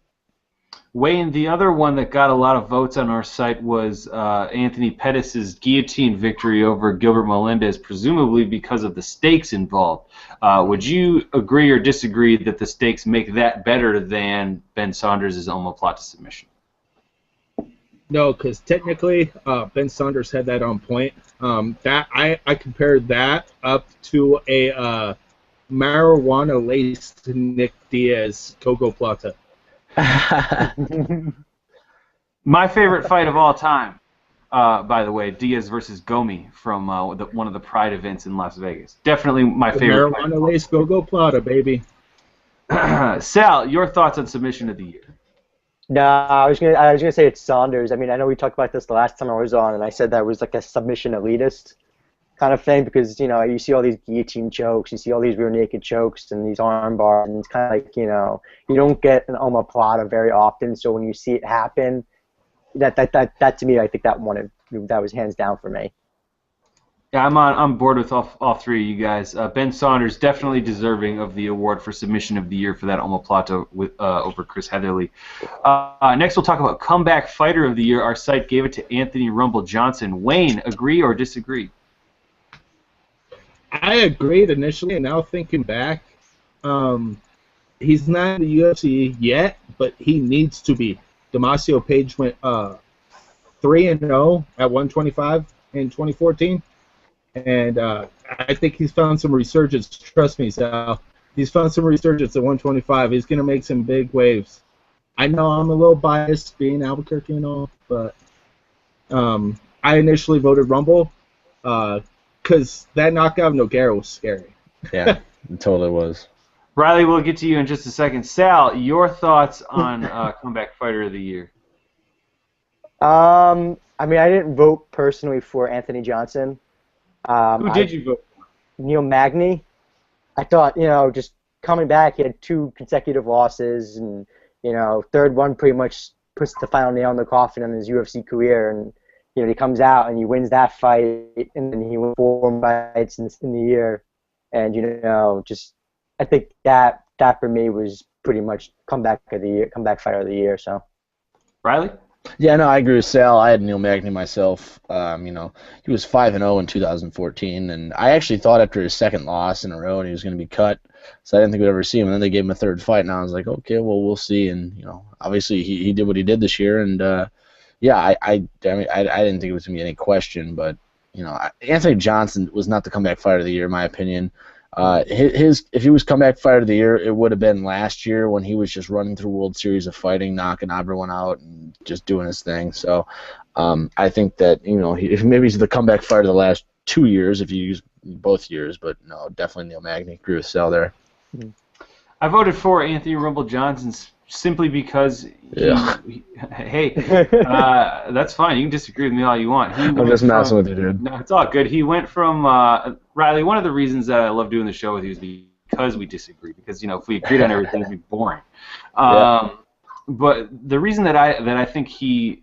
Wayne, the other one that got a lot of votes on our site was Anthony Pettis' guillotine victory over Gilbert Melendez, presumably because of the stakes involved. Would you agree or disagree that the stakes make that better than Ben Saunders' omoplata submission? No, because technically Ben Saunders had that on point. That I compared that up to a marijuana-laced Nick Diaz Coco Plata. My favorite fight of all time, by the way, Diaz versus Gomi from one of the Pride events in Las Vegas. Definitely my favorite. Marijuana lace go Plata, baby. Sal, your thoughts on submission of the year? No, I was gonna say it's Saunders. I mean, I know we talked about this the last time I was on, and I said that was like a submission elitist kind of thing because you see all these guillotine chokes, you see all these rear naked chokes and these arm bars, and it's kind of like you don't get an omoplata very often. So when you see it happen, that to me, I think that was hands down for me. Yeah, I'm bored with all three of you guys. Ben Saunders definitely deserving of the award for submission of the year for that omoplata over Chris Heatherly. Next, we'll talk about comeback fighter of the year. Our site gave it to Anthony Rumble Johnson. Wayne, agree or disagree? I agreed initially, and now thinking back, he's not in the UFC yet, but he needs to be. Damasio Page went 3-0 at 125 in 2014, and I think he's found some resurgence. Trust me, Sal. He's found some resurgence at 125. He's going to make some big waves. I know I'm a little biased being Albuquerque and all, but I initially voted Rumble. Because that knockout of Nogueira was scary. Yeah, it totally was. Riley, we'll get to you in just a second. Sal, your thoughts on comeback fighter of the year? I mean, I didn't vote personally for Anthony Johnson. Who did you vote for? Neil Magny. I thought, just coming back, he had 2 consecutive losses, and third one pretty much puts the final nail in the coffin on his UFC career, and he comes out and he wins that fight, and then he won 4 fights in the year, and I think that for me was pretty much comeback fighter of the year. So, Riley? Yeah, no, I agree with Sal. I had Neil Magny myself. He was 5-0 in 2014, and I actually thought after his second loss in a row, and he was going to be cut, so I didn't think we'd ever see him. And then they gave him a third fight, and I was like, okay, well, we'll see. And obviously he did what he did this year, and yeah, I mean, I didn't think it was going to be any question, but, Anthony Johnson was not the comeback fighter of the year, in my opinion. If he was comeback fighter of the year, it would have been last year when he was just running through World Series of fighting, knocking everyone out, and just doing his thing. So I think that, maybe he's the comeback fighter of the last 2 years, if you use both years, but no, definitely Neil Magny. Agree with Sal there. I voted for Anthony Rumble Johnson simply because that's fine. You can disagree with me all you want. I'm just messing with you, dude. No, it's all good. He went from Riley. One of the reasons that I love doing the show with you is because we disagree. because if we agreed on everything, it'd be boring. Yeah. But the reason that I think he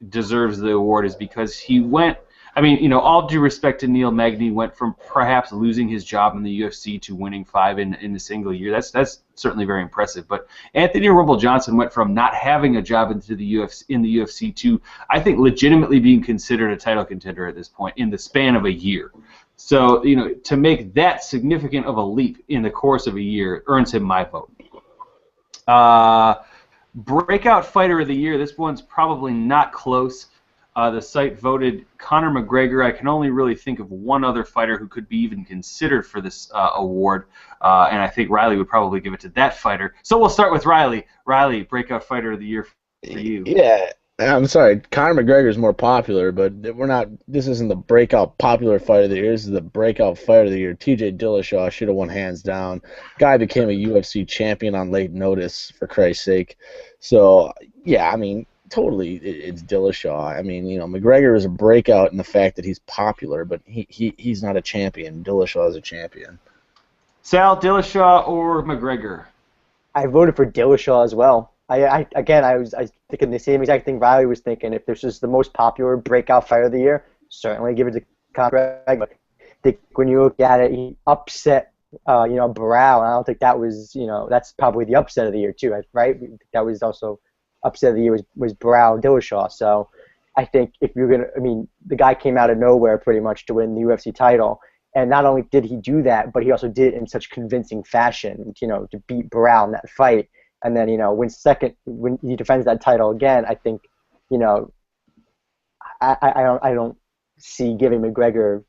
deserves the award is because he went. I mean, all due respect to Neil Magny, went from perhaps losing his job in the UFC to winning 5 in a single year. That's certainly very impressive. But Anthony Rumble Johnson went from not having a job in the UFC to, I think, legitimately being considered a title contender at this point in the span of a year. So, to make that significant of a leap in the course of a year earns him my vote. Breakout Fighter of the Year. This one's probably not close. The site voted Conor McGregor. I can only really think of one other fighter who could be even considered for this award, and I think Riley would probably give it to that fighter. So we'll start with Riley. Riley, Breakout Fighter of the Year for you. Yeah, I'm sorry. Conor McGregor is more popular, but we're not. This isn't the Breakout Popular Fighter of the Year. This is the Breakout Fighter of the Year. T.J. Dillashaw should have won hands down. Guy became a UFC champion on late notice, for Christ's sake. So yeah, I mean. Totally, it's Dillashaw. I mean, McGregor is a breakout in the fact that he's popular, but he's not a champion. Dillashaw is a champion. Sal, Dillashaw or McGregor? I voted for Dillashaw as well. I was thinking the same exact thing Riley was thinking. If this is the most popular breakout fighter of the year, certainly give it to Conor McGregor. I think when you look at it, he upset Barao, and I don't think that was that's probably the upset of the year too, right? That was also. Upset of the year was Barao Dillashaw. So I think if you're going to, the guy came out of nowhere pretty much to win the UFC title. And not only did he do that, but he also did it in such convincing fashion, to beat Barao in that fight. And then, when he defends that title again, I think, I don't see giving McGregor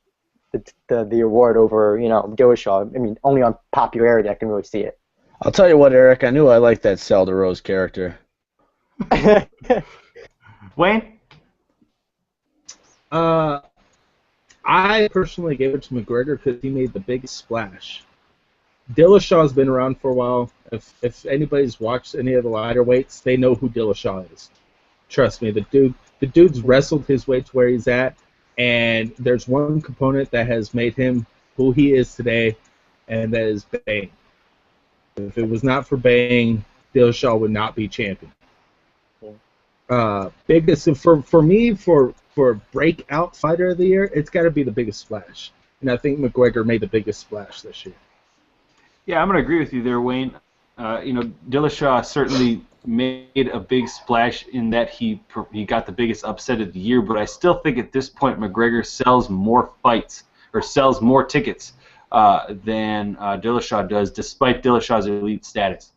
the award over, Dillashaw. Only on popularity I can really see it. I'll tell you what, Eric, I knew I liked that Sal DeRose character. Wayne? I personally gave it to McGregor because he made the biggest splash. Dillashaw's been around for a while. If anybody's watched any of the lighter weights, they know who Dillashaw is. Trust me, the dude's wrestled his way to where he's at, and there's one component that has made him who he is today, and that is Bang. If it was not for Bang, Dillashaw would not be champion. Biggest for me for breakout fighter of the year, it's got to be the biggest splash, and I think McGregor made the biggest splash this year. Yeah, I'm gonna agree with you there, Wayne. Dillashaw certainly made a big splash in that he got the biggest upset of the year, but I still think at this point McGregor sells more fights or sells more tickets than Dillashaw does, despite Dillashaw's elite status.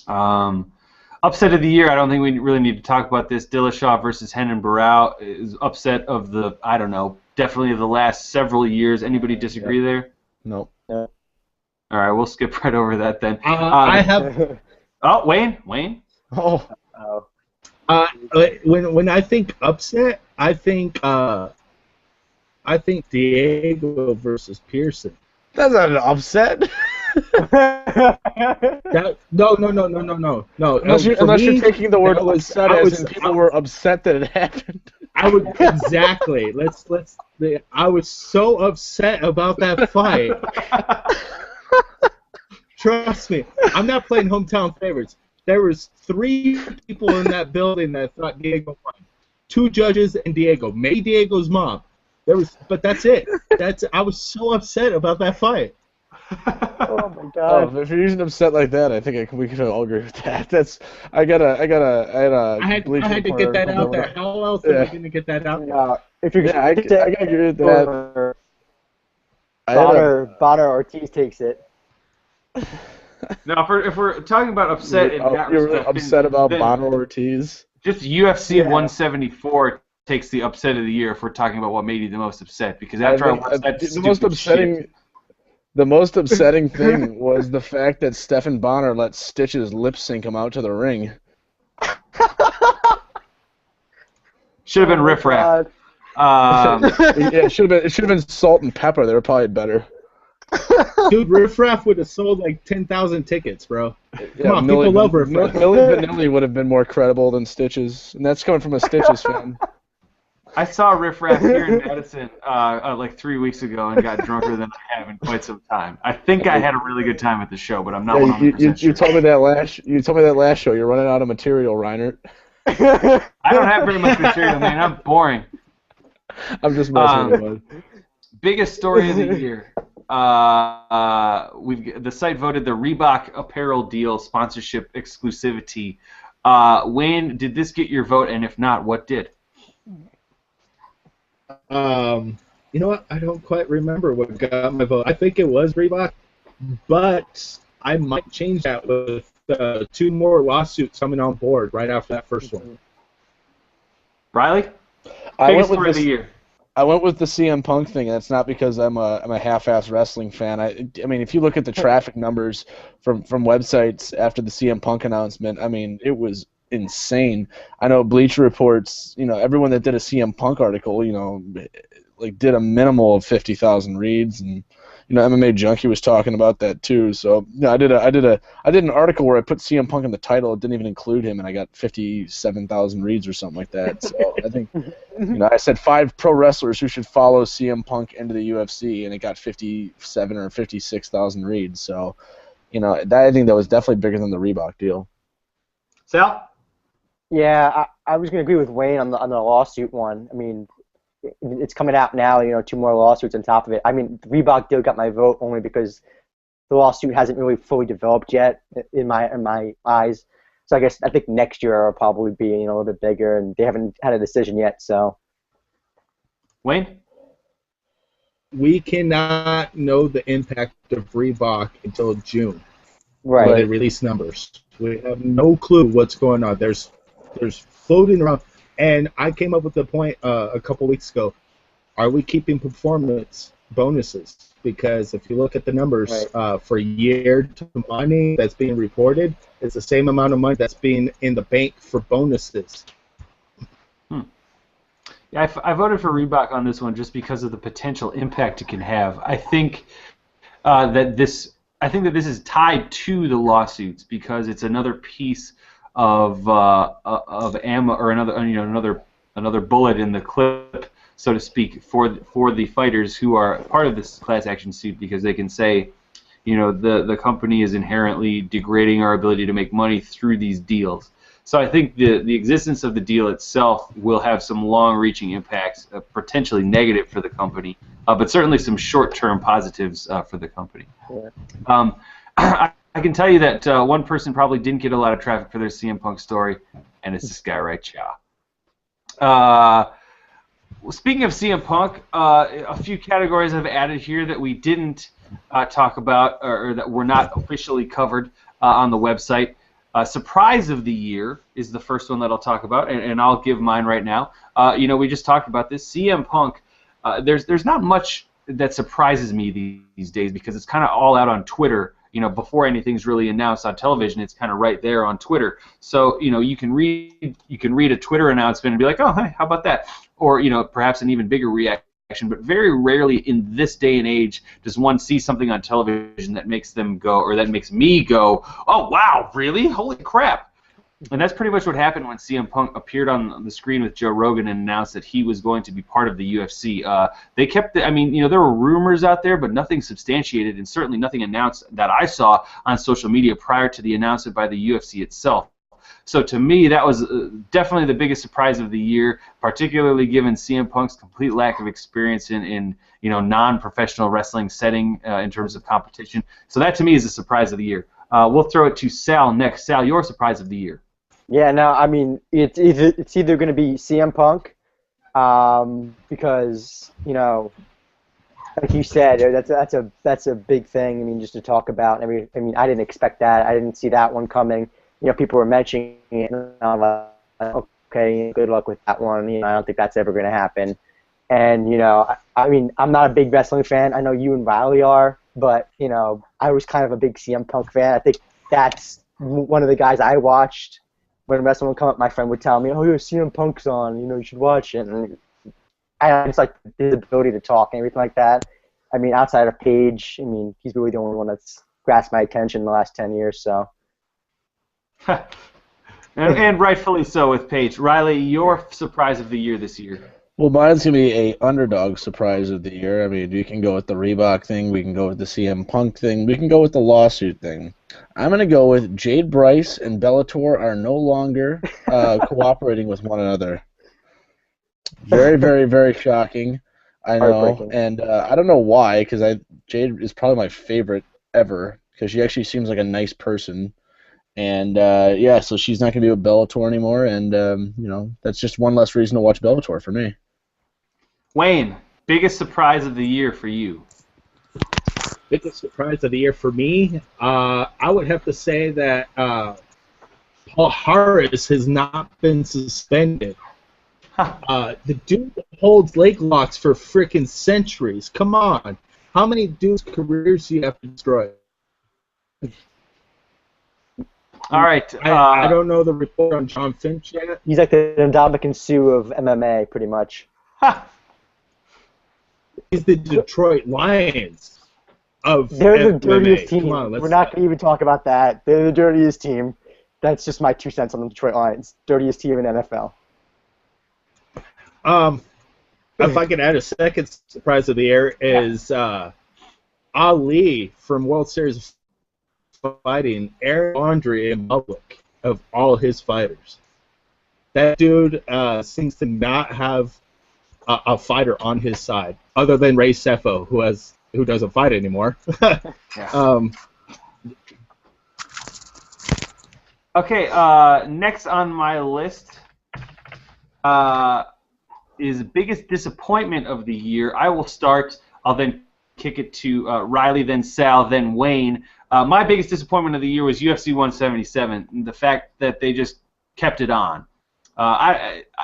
Upset of the year, I don't think we really need to talk about this. Dillashaw versus Renan Barao is upset of the, definitely of the last several years. Anybody disagree there? No. No. All right, we'll skip right over that then. I have. Oh, Wayne. Oh. When I think upset, I think Diego versus Pearson. That's not an upset. No. Unless you're taking the word upset as in people were upset that it happened. I would exactly. I was so upset about that fight. Trust me, I'm not playing hometown favorites. There was 3 people in that building that thought Diego won. 2 judges and Diego. Maybe Diego's mom. But that's it. I was so upset about that fight. Oh my God! If you're using upset like that, I think we can all agree with that. I had to get that out there. How else am I going to get that out there? If you're I gotta agree with that. Bonner Ortiz takes it. Now, if we're talking about upset in that you're respect, upset about Bonner Ortiz. Just UFC 174 takes the upset of the year if we're talking about what made you the most upset. Because after I watched that the most upsetting thing was the fact that Stephan Bonner let Stitches lip sync him out to the ring. Should have been Riff Raff. It should have been Salt and Pepper. They were probably better. Dude, Riff Raff would have sold like 10,000 tickets, bro. Come on, Millie, people love Riff Raff. Millie Vanilli would have been more credible than Stitches, and that's coming from a Stitches fan. I saw Riff Raff here in Madison like 3 weeks ago and got drunker than I have in quite some time. I think I had a really good time at the show, but I'm not 100% sure. You told me that last show. You're running out of material, Reinert. I don't have very much material, man. I'm boring. I'm just messing with you. Biggest story of the year. The site voted the Reebok apparel deal sponsorship exclusivity. Wayne, did this get your vote? And if not, what did? You know what? I don't quite remember what got my vote. I think it was Reebok, but I might change that with 2 more lawsuits coming on board right after that first one. Riley? Biggest story of the year. I went with the CM Punk thing, and it's not because I'm a half-ass wrestling fan. I mean, if you look at the traffic numbers from websites after the CM Punk announcement, I mean, it was insane. I know Bleacher Reports, everyone that did a CM Punk article, like did a minimal of 50,000 reads, and MMA Junkie was talking about that too. So I did an article where I put CM Punk in the title. It didn't even include him, and I got 57,000 reads or something like that. So I think I said 5 pro wrestlers who should follow CM Punk into the UFC, and it got 57 or 56,000 reads. So I think that was definitely bigger than the Reebok deal. Sal? Yeah, I was going to agree with Wayne on the lawsuit one. I mean, it's coming out now, 2 more lawsuits on top of it. I mean, the Reebok deal got my vote only because the lawsuit hasn't really fully developed yet in my eyes. So I think next year will probably be a little bit bigger, and they haven't had a decision yet. So, Wayne? We cannot know the impact of Reebok until June. Right. When they release numbers. We have no clue what's going on. There's floating around. And I came up with the point a couple weeks ago. Are we keeping performance bonuses? Because if you look at the numbers for year to money that's being reported, it's the same amount of money that's being in the bank for bonuses. Yeah, I voted for Reebok on this one just because of the potential impact it can have. I think that this is tied to the lawsuits because it's another piece of ammo or another bullet in the clip, so to speak, for the fighters who are part of this class action suit, because they can say, the company is inherently degrading our ability to make money through these deals. So I think the existence of the deal itself will have some long-reaching impacts, potentially negative for the company, but certainly some short-term positives for the company. Yeah. I can tell you that one person probably didn't get a lot of traffic for their CM Punk story, and it's this guy right here. Speaking of CM Punk, a few categories I've added here that we didn't talk about or that were not officially covered on the website. Surprise of the year is the first one that I'll talk about, and I'll give mine right now. We just talked about this. CM Punk, there's not much that surprises me these days because it's kind of all out on Twitter. Before anything's really announced on television, it's kind of right there on Twitter. So, you can read a Twitter announcement and be like, oh, hey, how about that? Or, perhaps an even bigger reaction. But very rarely in this day and age does one see something on television that makes them go, or that makes me go, oh, wow, really? Holy crap. And that's pretty much what happened when CM Punk appeared on the screen with Joe Rogan and announced that he was going to be part of the UFC. They kept there were rumors out there, but nothing substantiated, and certainly nothing announced that I saw on social media prior to the announcement by the UFC itself. So to me, that was definitely the biggest surprise of the year, particularly given CM Punk's complete lack of experience in non-professional wrestling setting in terms of competition. So that to me is a surprise of the year. We'll throw it to Sal next. Sal, your surprise of the year. Yeah, no, I mean it's either going to be CM Punk, because like you said, that's a big thing. I mean, just to talk about. I mean, I didn't expect that. I didn't see that one coming. People were mentioning it, and I'm like, okay, good luck with that one. I don't think that's ever going to happen. And I mean, I'm not a big wrestling fan. I know you and Riley are, but I was kind of a big CM Punk fan. I think that's one of the guys I watched. When wrestling would come up, my friend would tell me, "Oh, your CM Punk's on. You should watch it." And I just like his ability to talk and everything like that. I mean, outside of Paige, I mean, he's really the only one that's grasped my attention in the last 10 years. So. and rightfully so with Paige. Riley, your surprise of the year this year. Well, mine's gonna be a underdog surprise of the year. I mean, we can go with the Reebok thing, we can go with the CM Punk thing, we can go with the lawsuit thing. I'm gonna go with Jade Bryce and Bellator are no longer cooperating with one another. Very, very, very shocking. I know, Heartbreaking. and I don't know why, because Jade is probably my favorite ever, because she actually seems like a nice person. And yeah, so she's not gonna be with Bellator anymore, and that's just one less reason to watch Bellator for me. Wayne, biggest surprise of the year for you? Biggest surprise of the year for me, I would have to say that Paul Harris has not been suspended. The dude holds leg locks for freaking centuries. Come on. How many dudes' careers do you have to destroy? All right. I don't know the report on John Finch yet. He's like the Ndamukong Suh of MMA, pretty much. He's the Detroit Lions of They're the MMA. dirtiest team. Come on, We're not going to even talk about that. They're the dirtiest team. That's just my 2 cents on the Detroit Lions. Dirtiest team in NFL. If I could add a second surprise of the year is Ali from World Series fighting Eric Andre in public of all his fighters. That dude seems to not have a fighter on his side other than Ray Sefo, who doesn't fight anymore. Okay, next on my list is biggest disappointment of the year. I will start. I'll then kick it to Riley, then Sal, then Wayne. My biggest disappointment of the year was UFC 177, the fact that they just kept it on.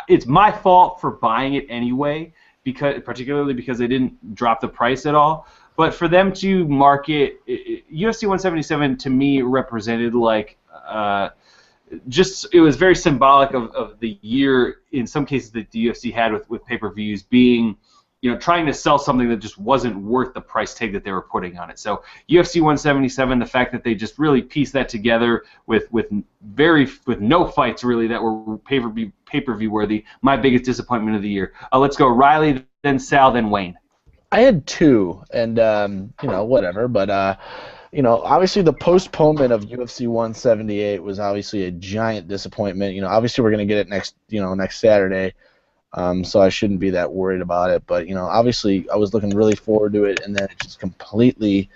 It's my fault for buying it anyway, particularly because they didn't drop the price at all. But for them to market UFC 177 to me represented like it was very symbolic of the year in some cases that the UFC had with pay-per-views being, trying to sell something that just wasn't worth the price tag that they were putting on it. So UFC 177, the fact that they just really pieced that together with no fights really that were pay-per-view worthy, my biggest disappointment of the year. Let's go Riley, then Sal, then Wayne. I had 2, and whatever, but obviously the postponement of UFC 178 was obviously a giant disappointment. Obviously we're gonna get it next Saturday, so I shouldn't be that worried about it. But obviously I was looking really forward to it, and then it just completely,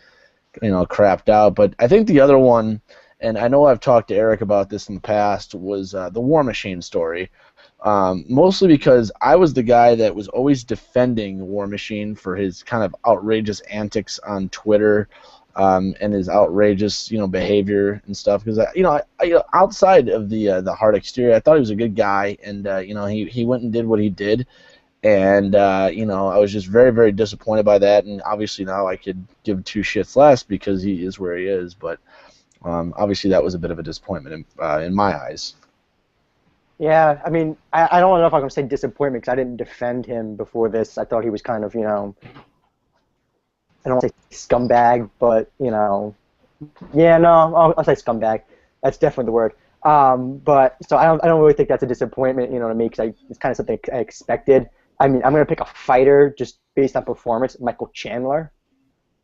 crapped out. But I think the other one, and I know I've talked to Eric about this in the past, was the War Machine story. Mostly because I was the guy that was always defending War Machine for his kind of outrageous antics on Twitter, and his outrageous, behavior and stuff. Because outside of the hard exterior, I thought he was a good guy, and he went and did what he did, and I was just very, very disappointed by that. And obviously now I could give 2 shits less because he is where he is, but obviously that was a bit of a disappointment in my eyes. Yeah, I mean, I don't know if I'm going to say disappointment because I didn't defend him before this. I thought he was kind of, I don't want to say scumbag, but, yeah, no, I'll say scumbag. That's definitely the word. But so I don't really think that's a disappointment, you know what I mean? Because it's kind of something I expected. I mean, I'm going to pick a fighter just based on performance, Michael Chandler.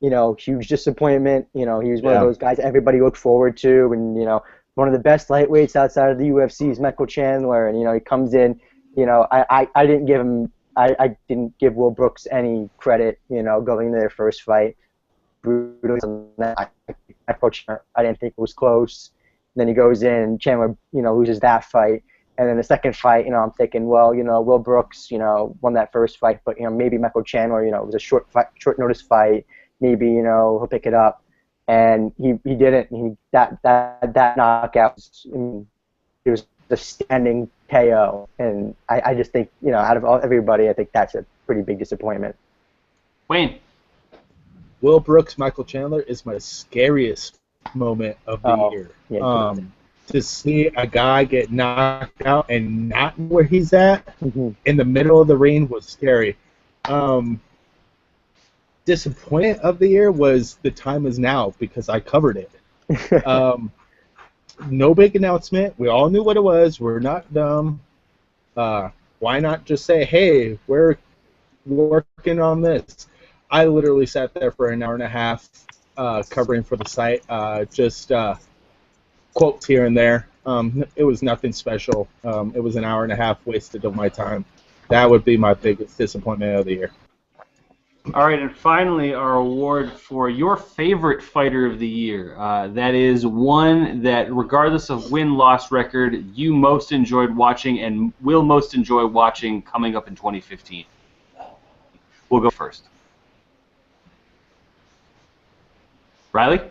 Huge disappointment. He was one of those guys everybody looked forward to, and, one of the best lightweights outside of the UFC is Michael Chandler, and he comes in. I didn't give him. I didn't give Will Brooks any credit. Going into their first fight, I didn't think it was close. And then he goes in, Chandler, loses that fight, and then the second fight, I'm thinking, well, Will Brooks, won that first fight, but maybe Michael Chandler, it was a short notice fight, maybe he'll pick it up. And he didn't. That knockout, it was a standing KO. And I just think, out of everybody, I think that's a pretty big disappointment. Wayne. Will Brooks, Michael Chandler is my scariest moment of the year. Yeah, to see a guy get knocked out and not know where he's at in the middle of the ring was scary. Disappointment of the year was The Time Is Now because I covered it. No big announcement. We all knew what it was. We're not dumb. Why not just say, hey, we're working on this? I literally sat there for an hour and a half covering for the site, just quotes here and there. It was nothing special. It was an hour and a half wasted of my time. That would be my biggest disappointment of the year. All right, and finally, our award for your favorite fighter of the year. That is one that, regardless of win-loss record, you most enjoyed watching and will most enjoy watching coming up in 2015. We'll go first. Riley?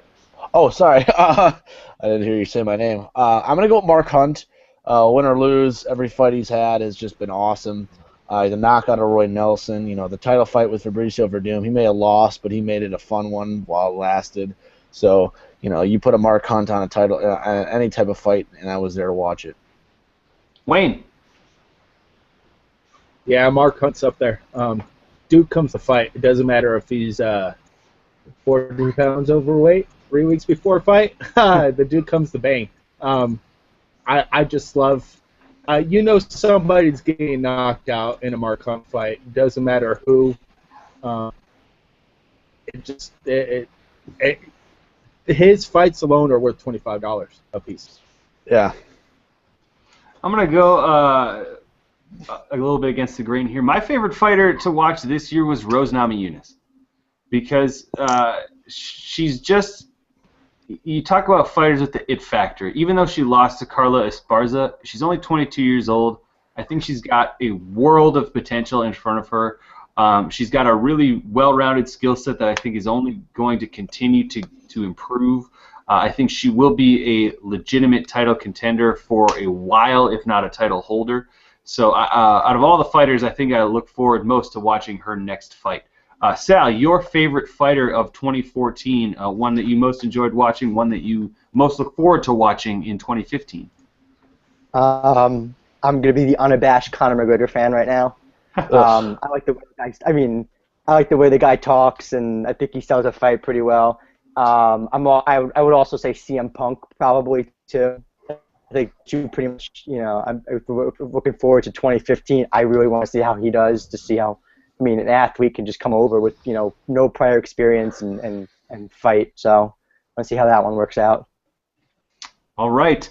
Oh, sorry. I didn't hear you say my name. I'm going to go with Mark Hunt. Win or lose, every fight he's had has just been awesome. The knockout of Roy Nelson, the title fight with Fabricio Verdum, he may have lost, but he made it a fun one while it lasted. So, you put a Mark Hunt on a title, any type of fight, and I was there to watch it. Wayne? Yeah, Mark Hunt's up there. Dude comes to fight. It doesn't matter if he's 40 pounds overweight 3 weeks before a fight. The dude comes to bang. I just love... somebody's getting knocked out in a Mark Hunt fight. It doesn't matter who. His fights alone are worth $25 a piece. Yeah. I'm going to go a little bit against the grain here. My favorite fighter to watch this year was Rose Namajunas because she's just... You talk about fighters with the it factor. Even though she lost to Carla Esparza, she's only 22 years old. I think she's got a world of potential in front of her. She's got a really well-rounded skill set that I think is only going to continue to improve. I think she will be a legitimate title contender for a while, if not a title holder. So out of all the fighters, I think I look forward most to watching her next fight. Sal, your favorite fighter of 2014, one that you most enjoyed watching, one that you most look forward to watching in 2015? I'm going to be the unabashed Conor McGregor fan right now. I like the way I like the way the guy talks, and I think he sells a fight pretty well. I would also say CM Punk probably too. I think you pretty much, I'm looking forward to 2015. I really want to see how he does, to see how. An athlete can just come over with, no prior experience and fight. So let's see how that one works out. All right.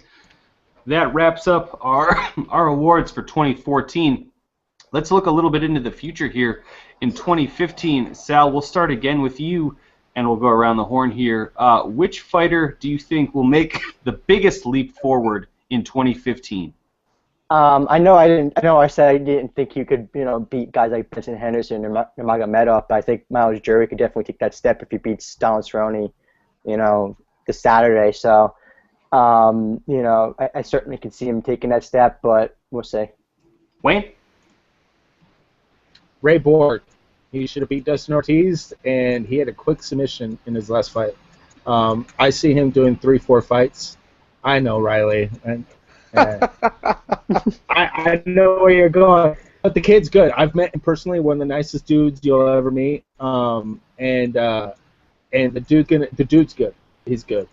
That wraps up our awards for 2014. Let's look a little bit into the future here. In 2015, Sal, we'll start again with you, and we'll go around the horn here. Which fighter do you think will make the biggest leap forward in 2015? I know I said I didn't think you could, beat guys like Benson Henderson or Nurmagomedov, but I think Miles Jury could definitely take that step if he beats Donald Cerrone, this Saturday. So, I certainly could see him taking that step, but we'll see. Wayne? Ray Borg. He should have beat Dustin Ortiz, and he had a quick submission in his last fight. I see him doing 3-4 fights. I know, Riley. I know where you're going, but the kid's good. I've met him personally, one of the nicest dudes you'll ever meet. And the dude's good. He's good.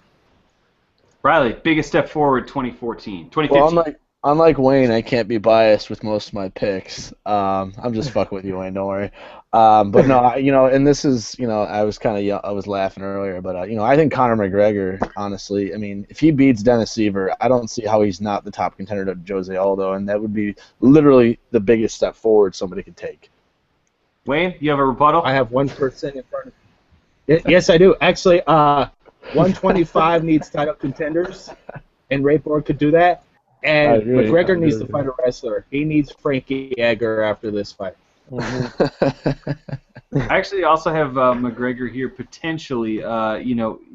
Riley, biggest step forward 2015. Well, unlike Wayne, I can't be biased with most of my picks. I'm just fucking with you, Wayne. Don't worry. But no, and this is, I was I was laughing earlier, but I think Conor McGregor, honestly, if he beats Dennis Seaver, I don't see how he's not the top contender to Jose Aldo, and that would be literally the biggest step forward somebody could take. Wayne, you have a rebuttal? I have 1% in front of me. Yes, I do. Actually, 125 needs title contenders, and Ray Borg could do that. And McGregor needs to fight a wrestler. He needs Frankie Edgar after this fight. I actually also have McGregor here potentially.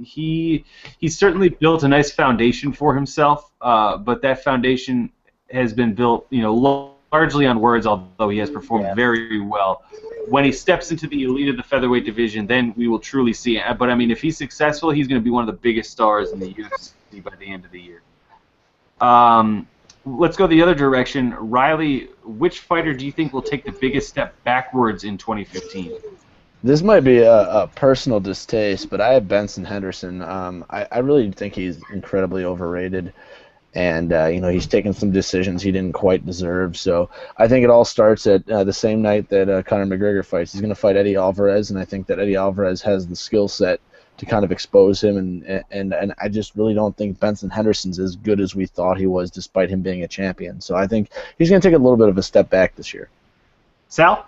He's certainly built a nice foundation for himself, but that foundation has been built, largely on words, although he has performed very well. When he steps into the elite of the featherweight division, then we will truly see it. But, if he's successful, he's going to be one of the biggest stars in the UFC by the end of the year. Let's go the other direction. Riley, which fighter do you think will take the biggest step backwards in 2015? This might be a personal distaste, but I have Benson Henderson. I really think he's incredibly overrated. and he's taken some decisions he didn't quite deserve. So I think it all starts at the same night that Conor McGregor fights. He's going to fight Eddie Alvarez, and I think that Eddie Alvarez has the skill set to kind of expose him, and I just really don't think Benson Henderson's as good as we thought he was, despite him being a champion. So I think he's going to take a little bit of a step back this year. Sal?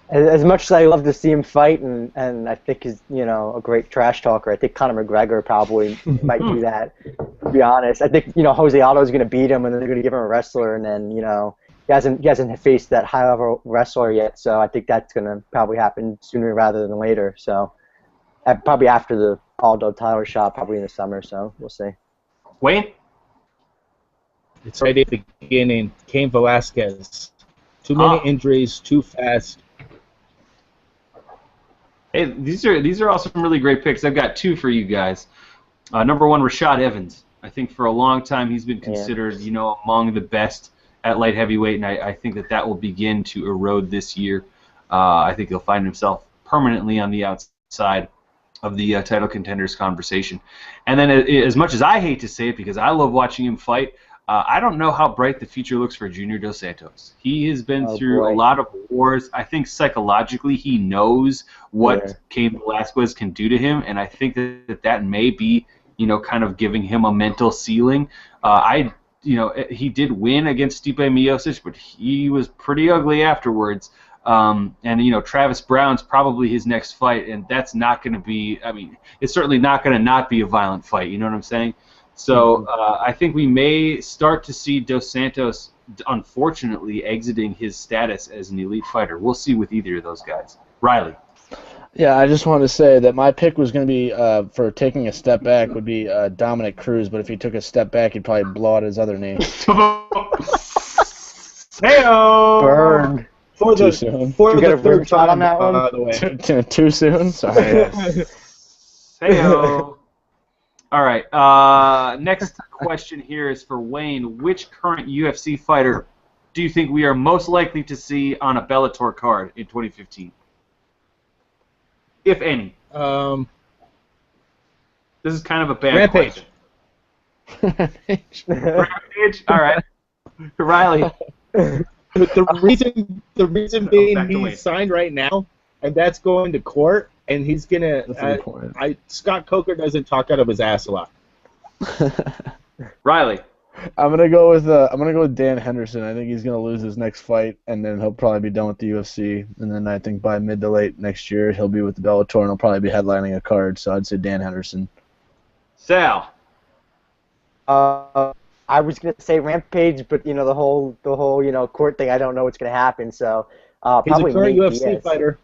As much as I love to see him fight, and I think he's a great trash talker, I think Conor McGregor probably might do that. To be honest, I think Jose Aldo is going to beat him, and then they're going to give him a wrestler, and then he hasn't faced that high level wrestler yet, so I think that's going to probably happen sooner rather than later. So probably after the Aldo title shot, probably in the summer. So we'll see. Wayne? It's right at the beginning. Cain Velasquez. Too many injuries, too fast. Hey, these are all some really great picks. I've got two for you guys. Number one, Rashad Evans. I think for a long time he's been considered, among the best at light heavyweight, and I think that will begin to erode this year. I think he'll find himself permanently on the outside of the title contenders conversation. And then, as much as I hate to say it, because I love watching him fight, I don't know how bright the future looks for Junior Dos Santos. He has been through a lot of wars. I think psychologically he knows what Cain Velasquez can do to him, and I think that may be, kind of giving him a mental ceiling. He did win against Stipe Miocic, but he was pretty ugly afterwards. And Travis Brown's probably his next fight, and that's not going to be. I mean, it's certainly not going to not be a violent fight. You know what I'm saying? So I think we may start to see Dos Santos, unfortunately, exiting his status as an elite fighter. We'll see with either of those guys. Riley. Yeah, I just wanted to say that my pick was going to be for taking a step back would be Dominic Cruz, but if he took a step back, he'd probably blow out his other name. Hey-o! Burn. Too soon. Did you get a third shot on that one? Too soon? Sorry. Hey-o! All right. Next question here is for Wayne. Which current UFC fighter do you think we are most likely to see on a Bellator card in 2015? If any. This is kind of a bad Rampage. question. Rampage? All right. Riley. The reason being he's signed right now, and that's going to court, and he's gonna. Scott Coker doesn't talk out of his ass a lot. Riley. I'm gonna go with Dan Henderson. I think he's gonna lose his next fight, and then he'll probably be done with the UFC. And then I think by mid to late next year, he'll be with the Bellator, and he'll probably be headlining a card. So I'd say Dan Henderson. Sal. I was gonna say Rampage, but the whole court thing. I don't know what's gonna happen. So probably he's a current Nate UFC Diaz. fighter.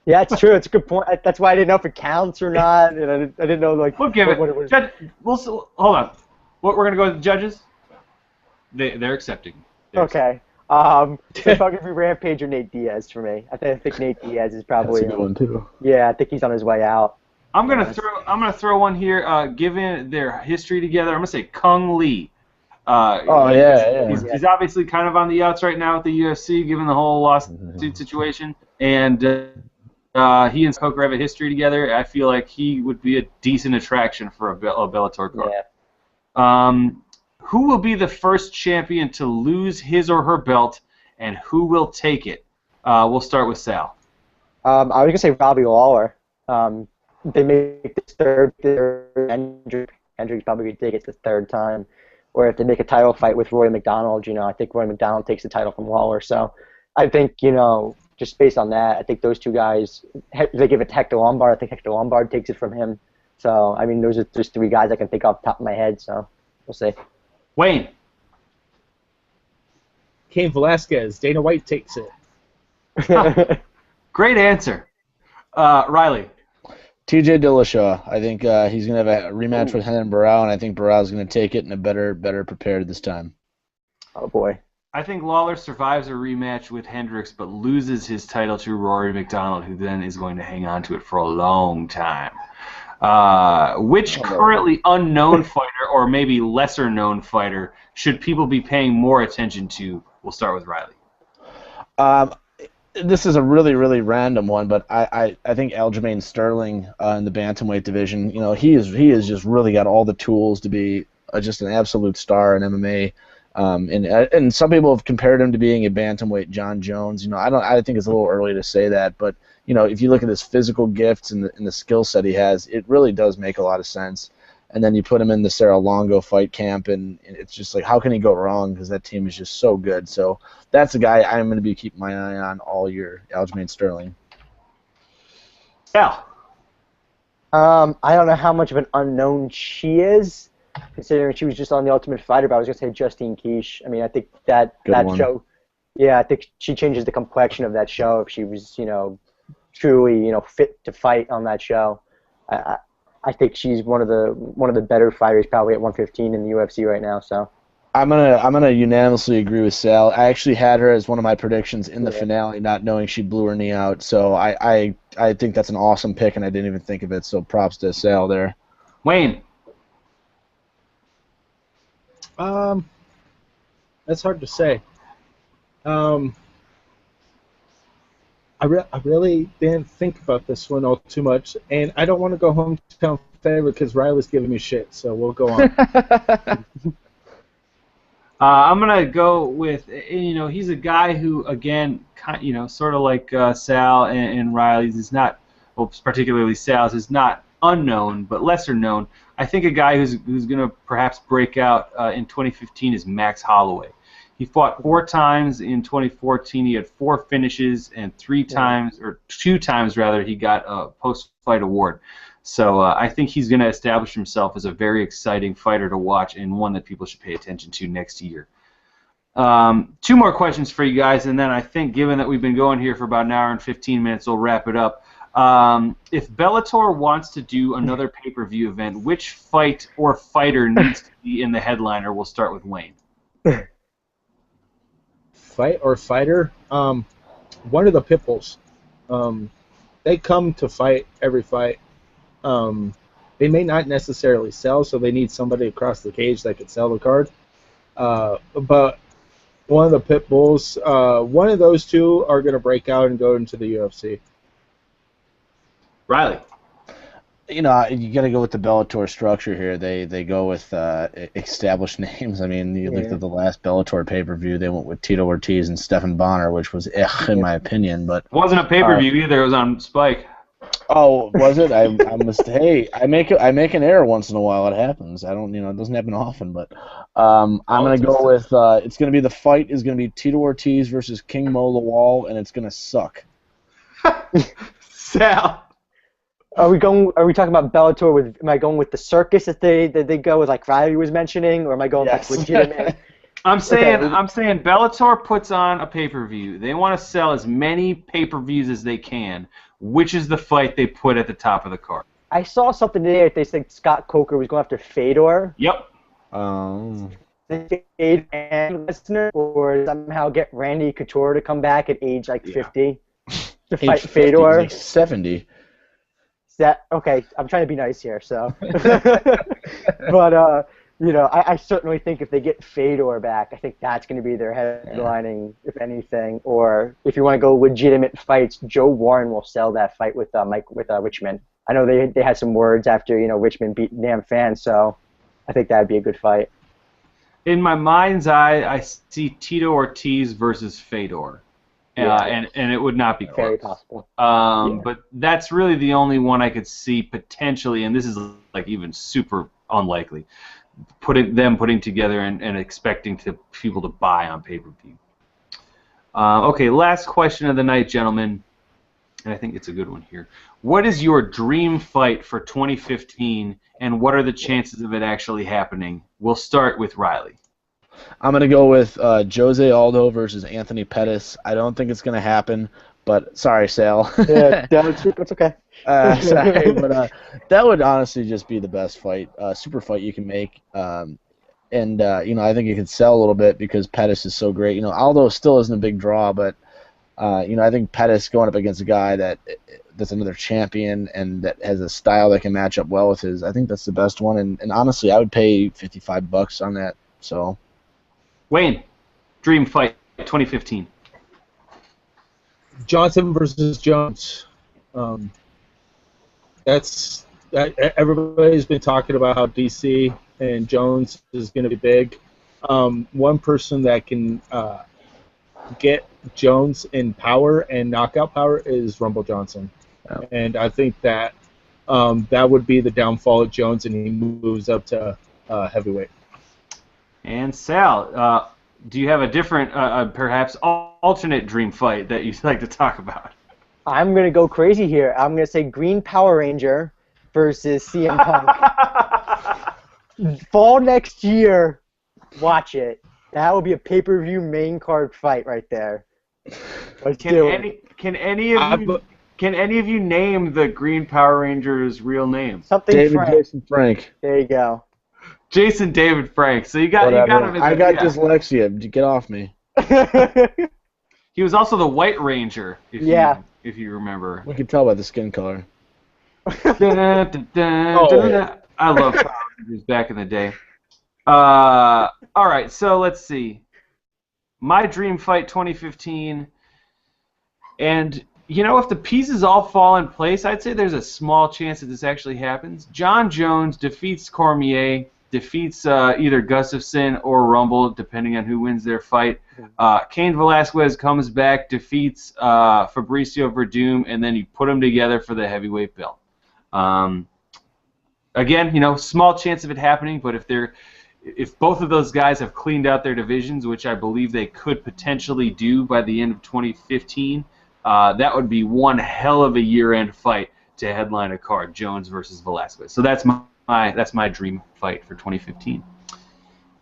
Yeah, it's true. It's a good point. That's why I didn't know if it counts or not, and I didn't know We'll give it. what it was. Judge, hold on. We're gonna go with the judges. They're accepting. Okay. So it's probably gonna be Rampage or Nate Diaz for me. I think Nate Diaz is probably. That's a good one too. Yeah, I think he's on his way out. I'm gonna throw one here. Given their history together, I'm gonna say Kung Lee. He's obviously kind of on the outs right now with the UFC, given the whole lawsuit situation, and he and Coker have a history together. I feel like he would be a decent attraction for a Bellator card. Yeah. Who will be the first champion to lose his or her belt, and who will take it? We'll start with Sal. I was gonna say Robbie Lawler. They make this third. Hendrick's probably gonna take it the third time. Or if they make a title fight with Roy McDonald, I think Roy McDonald takes the title from Lawler. So I think, just based on that, I think those two guys, if they give it to Hector Lombard, I think Hector Lombard takes it from him. So, I mean, those are just three guys I can think off the top of my head. So we'll see. Wayne. Cain Velasquez. Dana White takes it. Great answer. Riley. TJ Dillashaw. I think he's going to have a rematch with Renan Barao, and I think Barao's going to take it and better prepared this time. Oh, boy. I think Lawler survives a rematch with Hendricks, but loses his title to Rory McDonald, who then is going to hang on to it for a long time. Which currently unknown fighter, or maybe lesser-known fighter, should people be paying more attention to? We'll start with Riley. This is a really, really random one, but I think Aljamain Sterling in the bantamweight division, he has just really got all the tools to be just an absolute star in MMA. And some people have compared him to being a bantamweight John Jones. I think it's a little early to say that, but if you look at his physical gifts and the skill set he has, it really does make a lot of sense. And then you put him in the Sarah Longo fight camp, and it's just like, how can he go wrong? Because that team is just so good. So that's the guy I'm going to be keeping my eye on all year, Aljamain Sterling. Sal. I don't know how much of an unknown she is, considering she was just on The Ultimate Fighter, but I was going to say Justine Kish. I mean, I think that show, yeah, I think she changes the complexion of that show if she was, truly, fit to fight on that show. I think she's one of the better fighters probably at 115 in the UFC right now. So I'm gonna unanimously agree with Sal. I actually had her as one of my predictions in the finale, not knowing she blew her knee out. So I think that's an awesome pick, and I didn't even think of it. So props to Sal there. Wayne. That's hard to say. I really didn't think about this one all too much, and I don't want to go hometown favorite because Riley's giving me shit, so we'll go on. I'm going to go with, he's a guy who, again, sort of like Sal and Riley's is not, well, particularly Sal's, is not unknown, but lesser known. I think a guy who's going to perhaps break out in 2015 is Max Holloway. He fought 4 times in 2014. He had 4 finishes, and 2 times he got a post-fight award. So I think he's going to establish himself as a very exciting fighter to watch and one that people should pay attention to next year. 2 more questions for you guys, and then I think, given that we've been going here for about an hour and 15 minutes, we'll wrap it up. If Bellator wants to do another pay-per-view event, which fight or fighter needs to be in the headliner? We'll start with Wayne. Fight or fighter? One of the Pitbulls. They come to fight every fight. They may not necessarily sell, so they need somebody across the cage that could sell the card. But one of the Pitbulls, one of those 2 are going to break out and go into the UFC. Riley. You got to go with the Bellator structure here. They go with established names. I mean, you looked at the last Bellator pay-per-view, they went with Tito Ortiz and Stephan Bonner, which was in my opinion. But it wasn't a pay-per-view either. It was on Spike. Oh, was it? I must. Hey, I make an error once in a while. It happens. I don't. It doesn't happen often. But I'm gonna go with. It's gonna be the fight is gonna be Tito Ortiz versus King Mo Lawal, and it's gonna suck. Sal. Are we talking about Bellator with? Am I going with the circus that they go with, like Riley was mentioning, or am I going like legitimate? I'm saying Bellator puts on a pay-per-view. They want to sell as many pay-per-views as they can. Which is the fight they put at the top of the card? I saw something today that they said Scott Coker was going after Fedor. Yep. Fedor and Lesnar, or somehow get Randy Couture to come back at age 50 to fight Fedor. Like 70. Okay, I'm trying to be nice here, so. But I certainly think if they get Fedor back, I think that's going to be their headlining, if anything. Or if you want to go legitimate fights, Joe Warren will sell that fight with Richmond. I know they had some words after Richmond beat Nam Fan, so I think that'd be a good fight. In my mind's eye, I see Tito Ortiz versus Fedor. And it would not be close. Very possible. But that's really the only one I could see potentially, and this is like even super unlikely, putting together and expecting people to buy on pay-per-view. Okay, last question of the night, gentlemen, and I think it's a good one here. What is your dream fight for 2015, and what are the chances of it actually happening? We'll start with Riley. I'm going to go with Jose Aldo versus Anthony Pettis. I don't think it's going to happen, but sorry, Sal. Yeah, that's okay. Sorry, but that would honestly just be the best fight, super fight you can make. I think it could sell a little bit because Pettis is so great. Aldo still isn't a big draw, but I think Pettis going up against a guy that's another champion and that has a style that can match up well with his, I think that's the best one. And honestly, I would pay $55 on that. So. Wayne, dream fight 2015. Johnson versus Jones. Everybody's been talking about how DC and Jones is going to be big. One person that can get Jones in power and knockout power is Rumble Johnson. Oh. And I think that that would be the downfall of Jones, and he moves up to heavyweight. And Sal, do you have a different, perhaps alternate dream fight that you'd like to talk about? I'm going to go crazy here. I'm going to say Green Power Ranger versus CM Punk. Fall next year. Watch it. That will be a pay-per-view main card fight right there. Can any of you name the Green Power Ranger's real name? Something David Frank. Jason Frank. There you go. Jason David Frank. So you got him. I got dyslexia. Get off me. He was also the White Ranger, if you remember. We can tell by the skin color. I love Power Rangers back in the day. All right, so let's see. My dream fight 2015, and if the pieces all fall in place, I'd say there's a small chance that this actually happens. John Jones defeats Cormier, defeats either Gustafsson or Rumble, depending on who wins their fight. Cain Velasquez comes back, defeats Fabricio Verdum, and then you put them together for the heavyweight belt. Again, small chance of it happening, but if both of those guys have cleaned out their divisions, which I believe they could potentially do by the end of 2015, that would be one hell of a year-end fight to headline a card, Jones versus Velasquez. So that's my dream fight for 2015.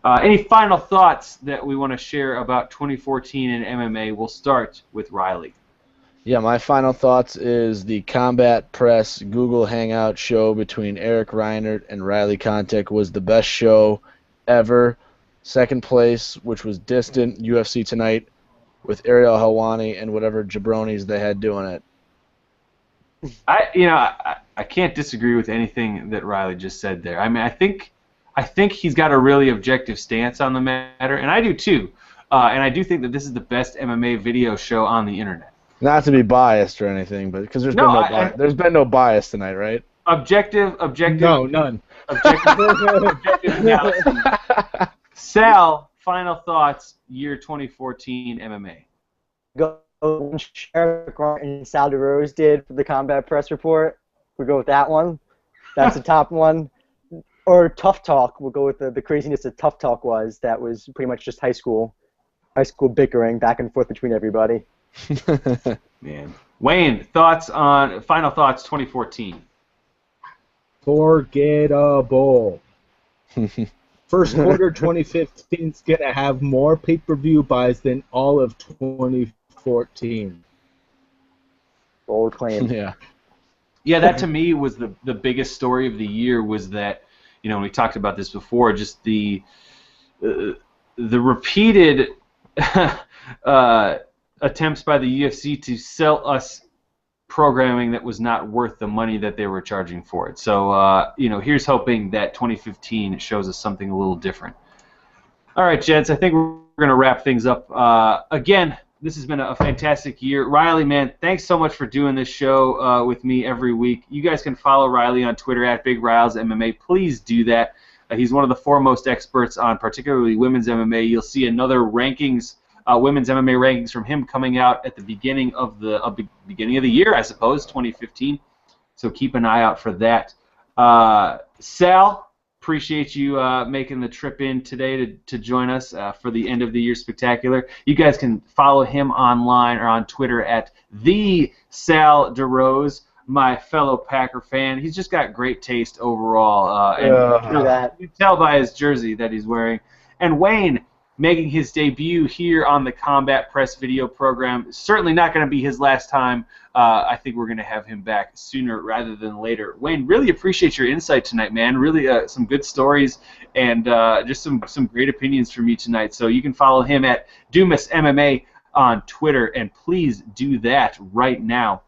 Any final thoughts that we want to share about 2014 in MMA? We'll start with Riley. Yeah, my final thoughts is the Combat Press Google Hangout show between Eric Reinert and Riley Contek was the best show ever. Second place, which was distant, UFC Tonight, with Ariel Helwani and whatever jabronis they had doing it. I can't disagree with anything that Riley just said there. I mean, I think he's got a really objective stance on the matter, and I do too. And I do think that this is the best MMA video show on the internet. Not to be biased or anything, but because there's been no bias tonight, right? Objective. No, none. Objective analysis. Sal, final thoughts, year 2014 MMA. Go Eric and Sal DeRose did for the Combat Press Report. We'll go with that one. That's the top one. Or Tough Talk. We'll go with the craziness that Tough Talk was. That was pretty much just high school bickering back and forth between everybody. Man, Wayne, final thoughts 2014. Forgettable. First quarter 2015 is going to have more pay-per-view buys than all of 2014. Bold claim. Yeah. Yeah, that to me was the biggest story of the year was that, we talked about this before, just the repeated attempts by the UFC to sell us programming that was not worth the money that they were charging for it. So, here's hoping that 2015 shows us something a little different. All right, gents, I think we're going to wrap things up. Again, this has been a fantastic year. Riley, man, thanks so much for doing this show with me every week. You guys can follow Riley on Twitter at BigRilesMMA. Please do that. He's one of the foremost experts on particularly women's MMA. You'll see another rankings, women's MMA rankings from him coming out at the beginning of the year, I suppose, 2015. So keep an eye out for that. Sal, appreciate you making the trip in today to join us for the end of the year spectacular. You guys can follow him online or on Twitter at the Sal DeRose, my fellow Packer fan. He's just got great taste overall. And you can tell by his jersey that he's wearing. And Wayne, making his debut here on the Combat Press video program. Certainly not going to be his last time. I think we're going to have him back sooner rather than later. Wayne, really appreciate your insight tonight, man. Really some good stories and just some great opinions from you tonight. So you can follow him at Dumas MMA on Twitter, and please do that right now.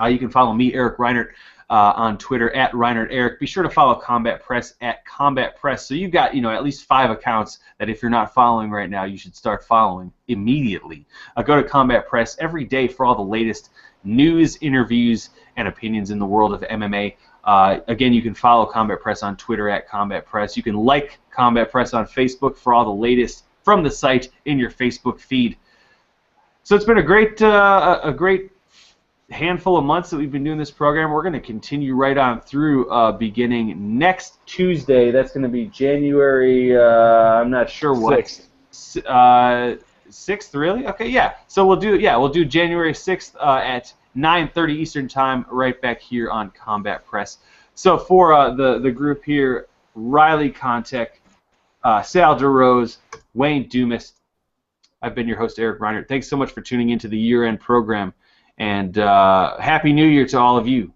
You can follow me, Eric Reinert, on Twitter at ReinertEric. Be sure to follow Combat Press at Combat Press. So you've got at least 5 accounts that if you're not following right now, you should start following immediately. Go to Combat Press every day for all the latest news, interviews, and opinions in the world of MMA. Again, you can follow Combat Press on Twitter at Combat Press. You can like Combat Press on Facebook for all the latest from the site in your Facebook feed. So it's been a great handful of months that we've been doing this program. We're going to continue right on through beginning next Tuesday. That's going to be January, I'm not sure what. 6th. 6th, really? Okay, yeah. So we'll do January 6th at 9:30 Eastern Time right back here on Combat Press. So for the group here, Riley Contek, Sal DeRose, Wayne Dumas, I've been your host, Eric Reinert. Thanks so much for tuning into the year-end program. And Happy New Year to all of you.